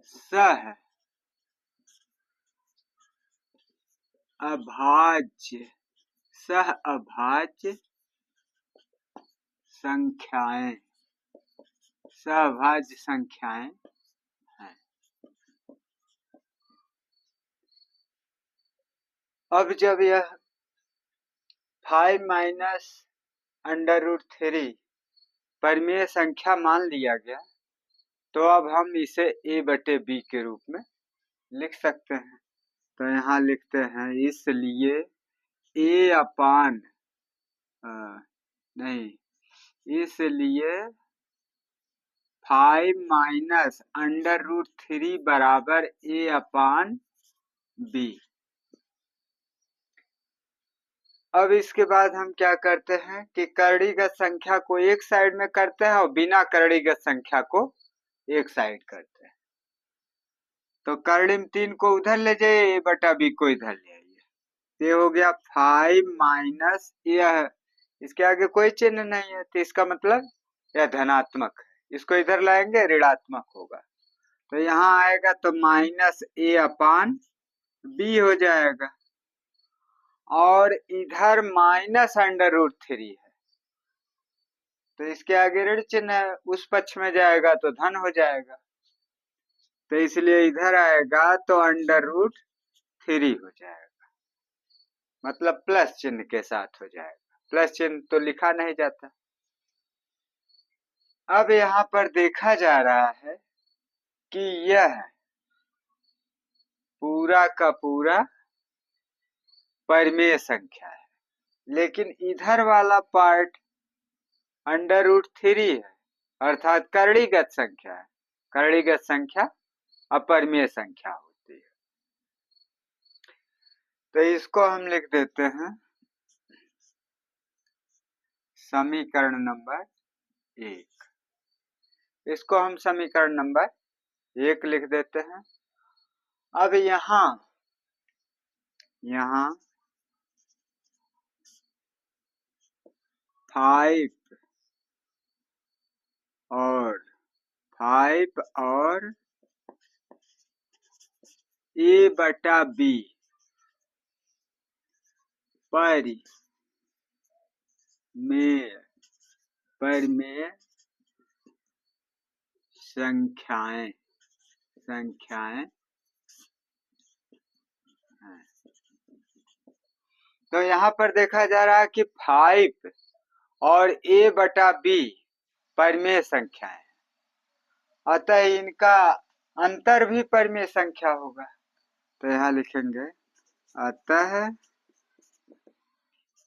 सह अभाज्य संख्याएं सहअभाज्य संख्याएं हैं। अब जब यह 5 माइनस √3 परिमेय संख्या मान लिया गया तो अब हम इसे a/b के रूप में लिख सकते हैं। तो यहाँ लिखते हैं इसलिए इसलिए 5 माइनस √3 बराबर a/b। अब इसके बाद हम क्या करते हैं कि करणीगत संख्या को एक साइड में करते हैं और बिना करणीगत संख्या को एक साइड करते हैं। तो कर्णिम 3 को उधर ले जाइए, a/b को इधर ले आइए। ये हो गया 5 माइनस, यह इसके आगे कोई चिन्ह नहीं है तो इसका मतलब यह धनात्मक है, इसको इधर लाएंगे ऋणात्मक होगा। तो यहाँ आएगा तो माइनस a/b हो जाएगा और इधर माइनस √3 है तो इसके आगे ऋण चिन्ह है, उस पक्ष में जाएगा तो धन हो जाएगा। तो इसलिए इधर आएगा तो √3 हो जाएगा, मतलब प्लस चिन्ह के साथ हो जाएगा। प्लस चिन्ह तो लिखा नहीं जाता। अब यहाँ पर देखा जा रहा है कि यह पूरा का पूरा परिमेय संख्या है, लेकिन इधर वाला पार्ट √3 है, अर्थात करणीगत संख्या है। करणीगत संख्या अपरिमेय संख्या होती है। तो इसको हम लिख देते हैं समीकरण नंबर 1। इसको हम समीकरण नंबर 1 लिख देते हैं। अब यहाँ 5 और a/b परिमेय संख्याएं हैं। तो यहाँ पर देखा जा रहा है कि 5 और a/b परिमेय संख्या है, अतः इनका अंतर भी परिमेय संख्या होगा। तो यहाँ लिखेंगे अतः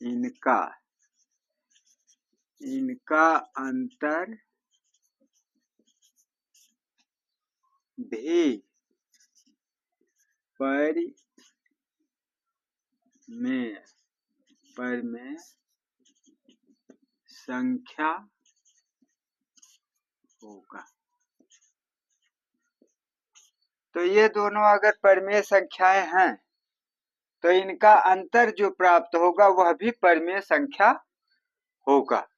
इनका अंतर भी परिमेय संख्या होगा। तो ये दोनों अगर परिमेय संख्याएं हैं तो इनका अंतर जो प्राप्त होगा वह भी परिमेय संख्या होगा।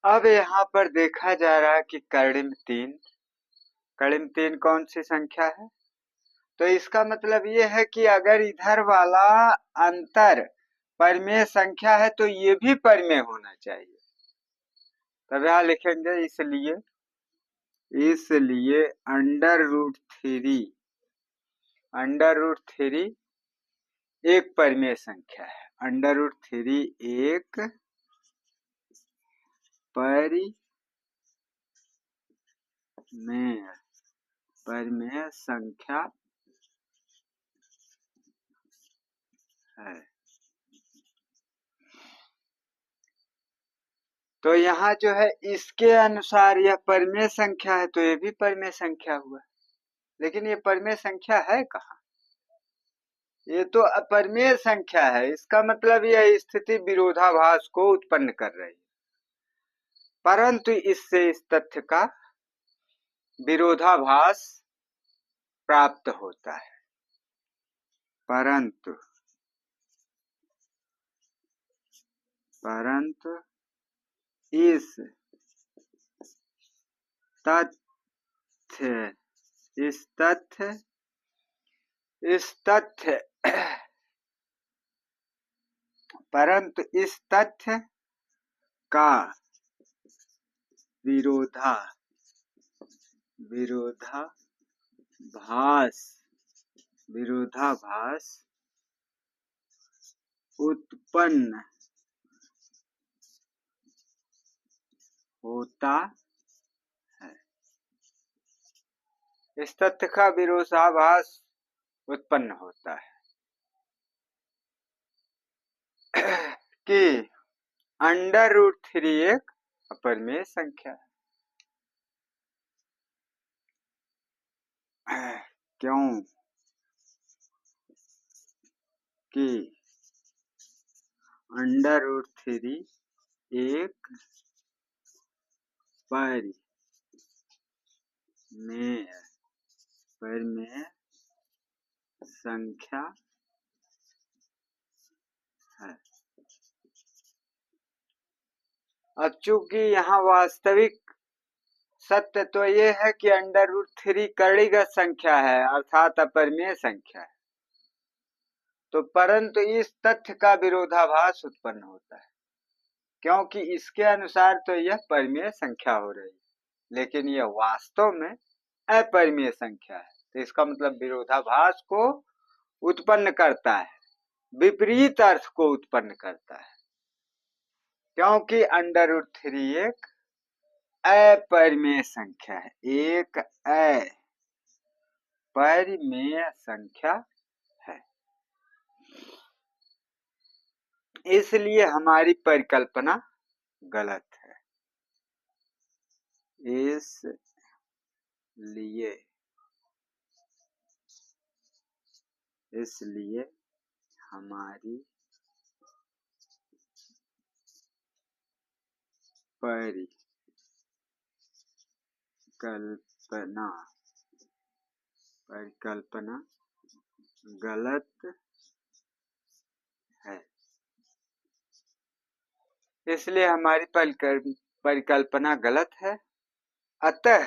अब यहाँ पर देखा जा रहा है कि कर्णिम 3 कौन सी संख्या है। तो इसका मतलब ये है कि अगर इधर वाला अंतर परिमेय संख्या है तो ये भी परिमेय होना चाहिए। तब यहाँ लिखेंगे इसलिए √3 एक परिमेय संख्या है। √3 एक परिमेय संख्या है। तो यहाँ जो है इसके अनुसार यह परिमेय संख्या है तो ये भी परिमेय संख्या हुआ, लेकिन ये परिमेय संख्या है कहाँ? ये तो अपरिमेय संख्या है। इसका मतलब यह स्थिति विरोधाभास को उत्पन्न कर रही है, परंतु इससे इस तथ्य का विरोधाभास प्राप्त होता है। परंतु इस तथ्य का विरोधाभास उत्पन्न होता है। इस तथ्य का विरोधाभास उत्पन्न होता है कि √3 एक अपरिमेय संख्या है। क्यों कि √3 एक परिमेय संख्या है। अब चूंकि यहाँ वास्तविक सत्य तो ये है कि √3 कड़ीगत संख्या है अर्थात अपरिमेय संख्या है, तो परंतु इस तथ्य का विरोधाभास उत्पन्न होता है क्योंकि इसके अनुसार तो यह परिमेय संख्या हो रही है, लेकिन यह वास्तव में अपरिमेय संख्या है। तो इसका मतलब विरोधाभास को उत्पन्न करता है, विपरीत अर्थ को उत्पन्न करता है, क्योंकि √3 एक अपरिमेय संख्या है, एक अपरिमेय संख्या है। इसलिए हमारी परिकल्पना गलत है। इसलिए हमारी परिकल्पना गलत है। इसलिए हमारी परिकल्पना गलत है। अतः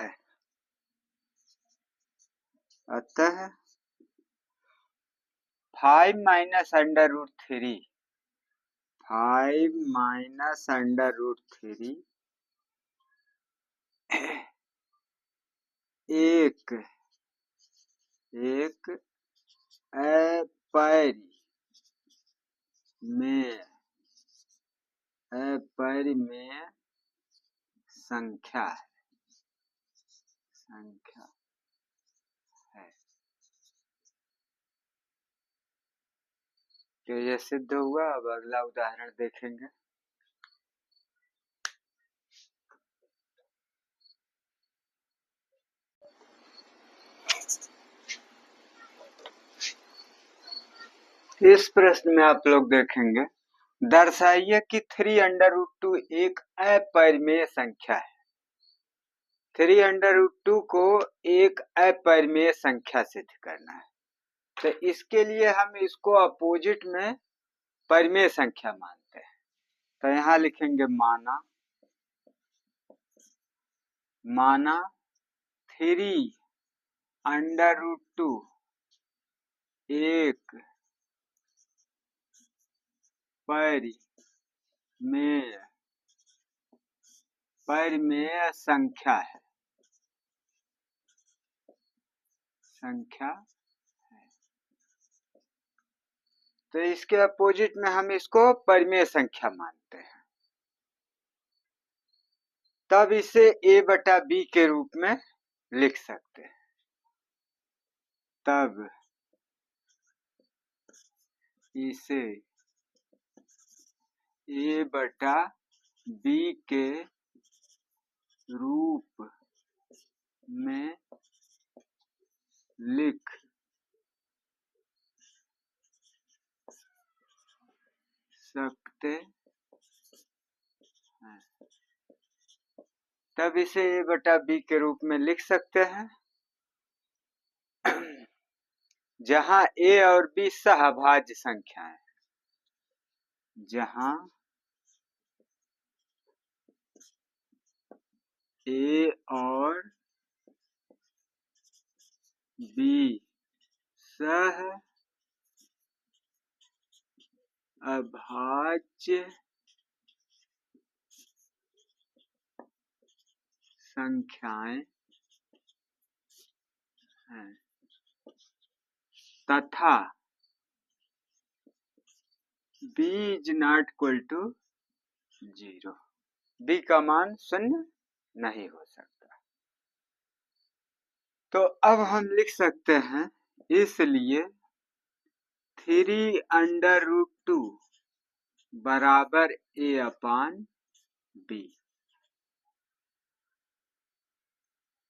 5 - √3 एक अपरिमेय संख्या है। तो यह सिद्ध हुआ। अब अगला उदाहरण देखेंगे। इस प्रश्न में आप लोग देखेंगे, दर्शाइए कि 3√2 एक अपरिमेय संख्या है। 3√2 को एक अपरिमेय संख्या सिद्ध करना है। तो इसके लिए हम इसको अपोजिट में परिमेय संख्या मानते हैं। तो यहाँ लिखेंगे माना 3√2 एक परिमेय संख्या है। तो इसके अपोजिट में हम इसको परिमेय संख्या मानते हैं। तब इसे a/b के रूप में लिख सकते हैं। तब इसे a/b के रूप में लिख सकते हैं। तब इसे a/b के रूप में लिख सकते हैं जहां ए और बी सहभाज्य संख्याएं, जहां ए और बी सहअभाज्य संख्याएं हैं तथा b is not equal to 0, b का मान शून्य नहीं हो सकता। तो अब हम लिख सकते हैं, इसलिए 3√2 बराबर a अपान b।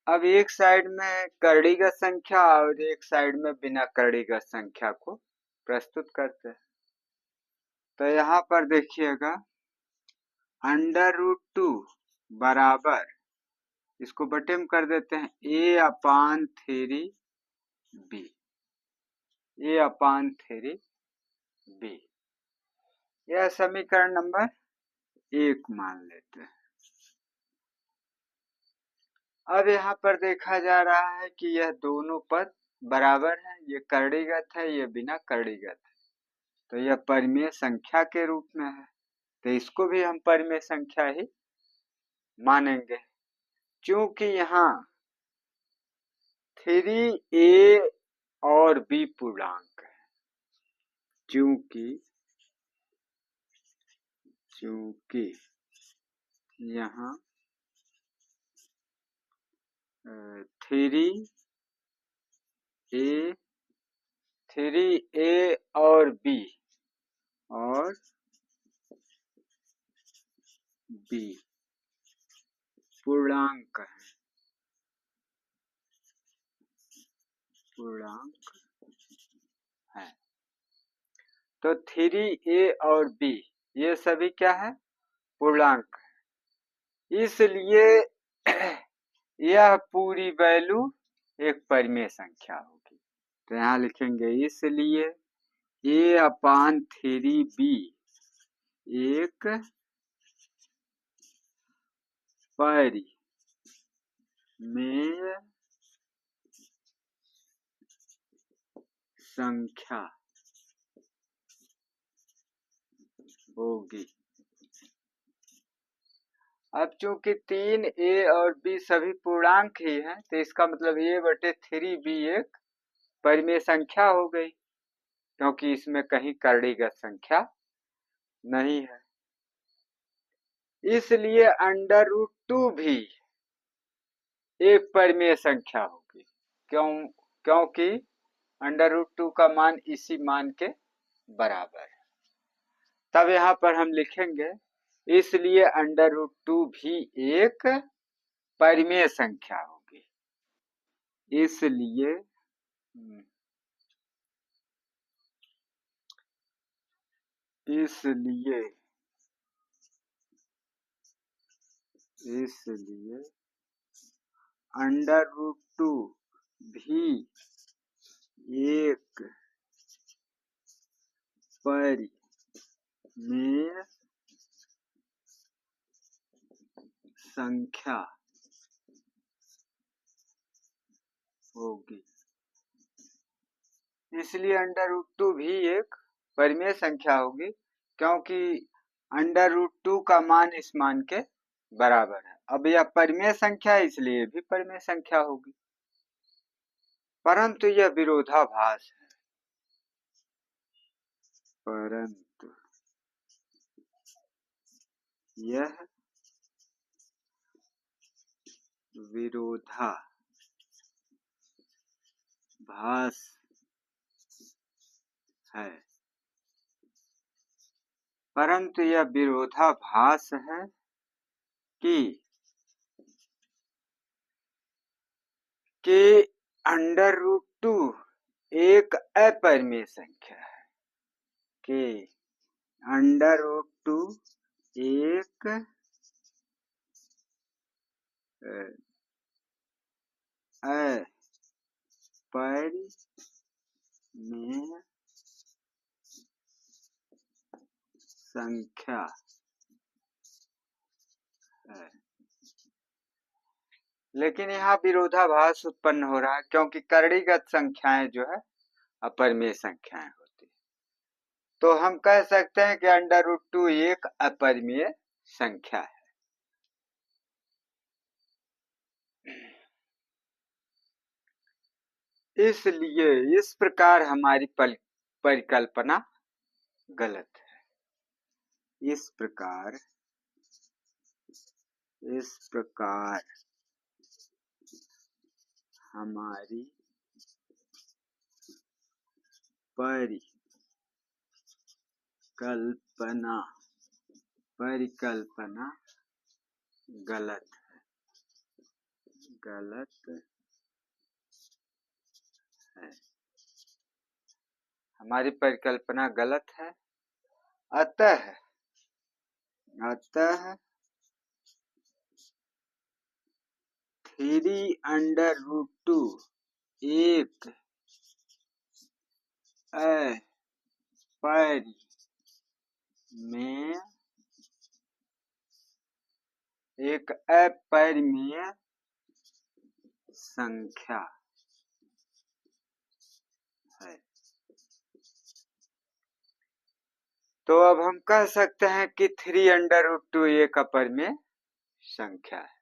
अब एक साइड में कर्णीगत संख्या और एक साइड में बिना कर्णीगत संख्या को प्रस्तुत करते हैं। तो यहाँ पर देखिएगा, √2 बराबर, इसको बटे में कर देते हैं, a upon 3b, a upon 3b। यह समीकरण नंबर 1 मान लेते हैं। अब यहाँ पर देखा जा रहा है कि यह दोनों पद बराबर है, ये कर्णीगत है, ये बिना कर्णीगत है, तो यह परिमेय संख्या के रूप में है, तो इसको भी हम परिमेय संख्या ही मानेंगे। क्योंकि यहाँ 3a और b पूर्णांक है, क्योंकि यहाँ 3a और b पूर्णांक है। तो 3a और b ये सभी क्या है? पूर्णांक है। इसलिए यह पूरी वैल्यू एक परिमेय संख्या होगी। तो यहाँ लिखेंगे, इसलिए a अपान 3b एक परिमेय संख्या होगी। अब चूंकि 3a और b सभी पूर्णांक ही हैं, तो इसका मतलब a/3b एक परिमेय संख्या हो गई, क्योंकि इसमें कहीं कर्णीगत संख्या नहीं है। इसलिए √2 भी एक परिमेय संख्या होगी। क्योंकि √2 का मान इसी मान के बराबर है। तब यहाँ पर हम लिखेंगे, इसलिए √2 भी एक परिमेय संख्या होगी। इसलिए √2 भी एक परिमेय संख्या होगी। इसलिए √2 भी एक परिमेय संख्या होगी, क्योंकि √2 का मान इस मान के बराबर है। अब यह परिमेय संख्या है, इसलिए भी परिमेय संख्या होगी, परंतु यह विरोधाभास है। परंतु यह विरोधाभास है। परंतु यह विरोधाभास है कि √2 एक अपरिमेय संख्या है, कि √2 एक अपरिमेय में संख्या है। लेकिन यहाँ विरोधाभास उत्पन्न हो रहा है, क्योंकि करणीगत संख्याएं जो है अपरिमेय संख्याएं होती है। तो हम कह सकते हैं कि √2 एक अपरिमेय संख्या है। इसलिए इस प्रकार हमारी परिकल्पना गलत है। इस प्रकार हमारी परिकल्पना गलत है। हमारी परिकल्पना गलत है। अतः 3√2 एक अपरिमेय संख्या है। तो अब हम कह सकते हैं कि 3√2 एक अपरिमेय संख्या है।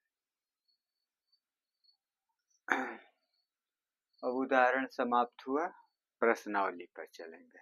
अब उदाहरण समाप्त हुआ, प्रश्नावली पर चलेंगे।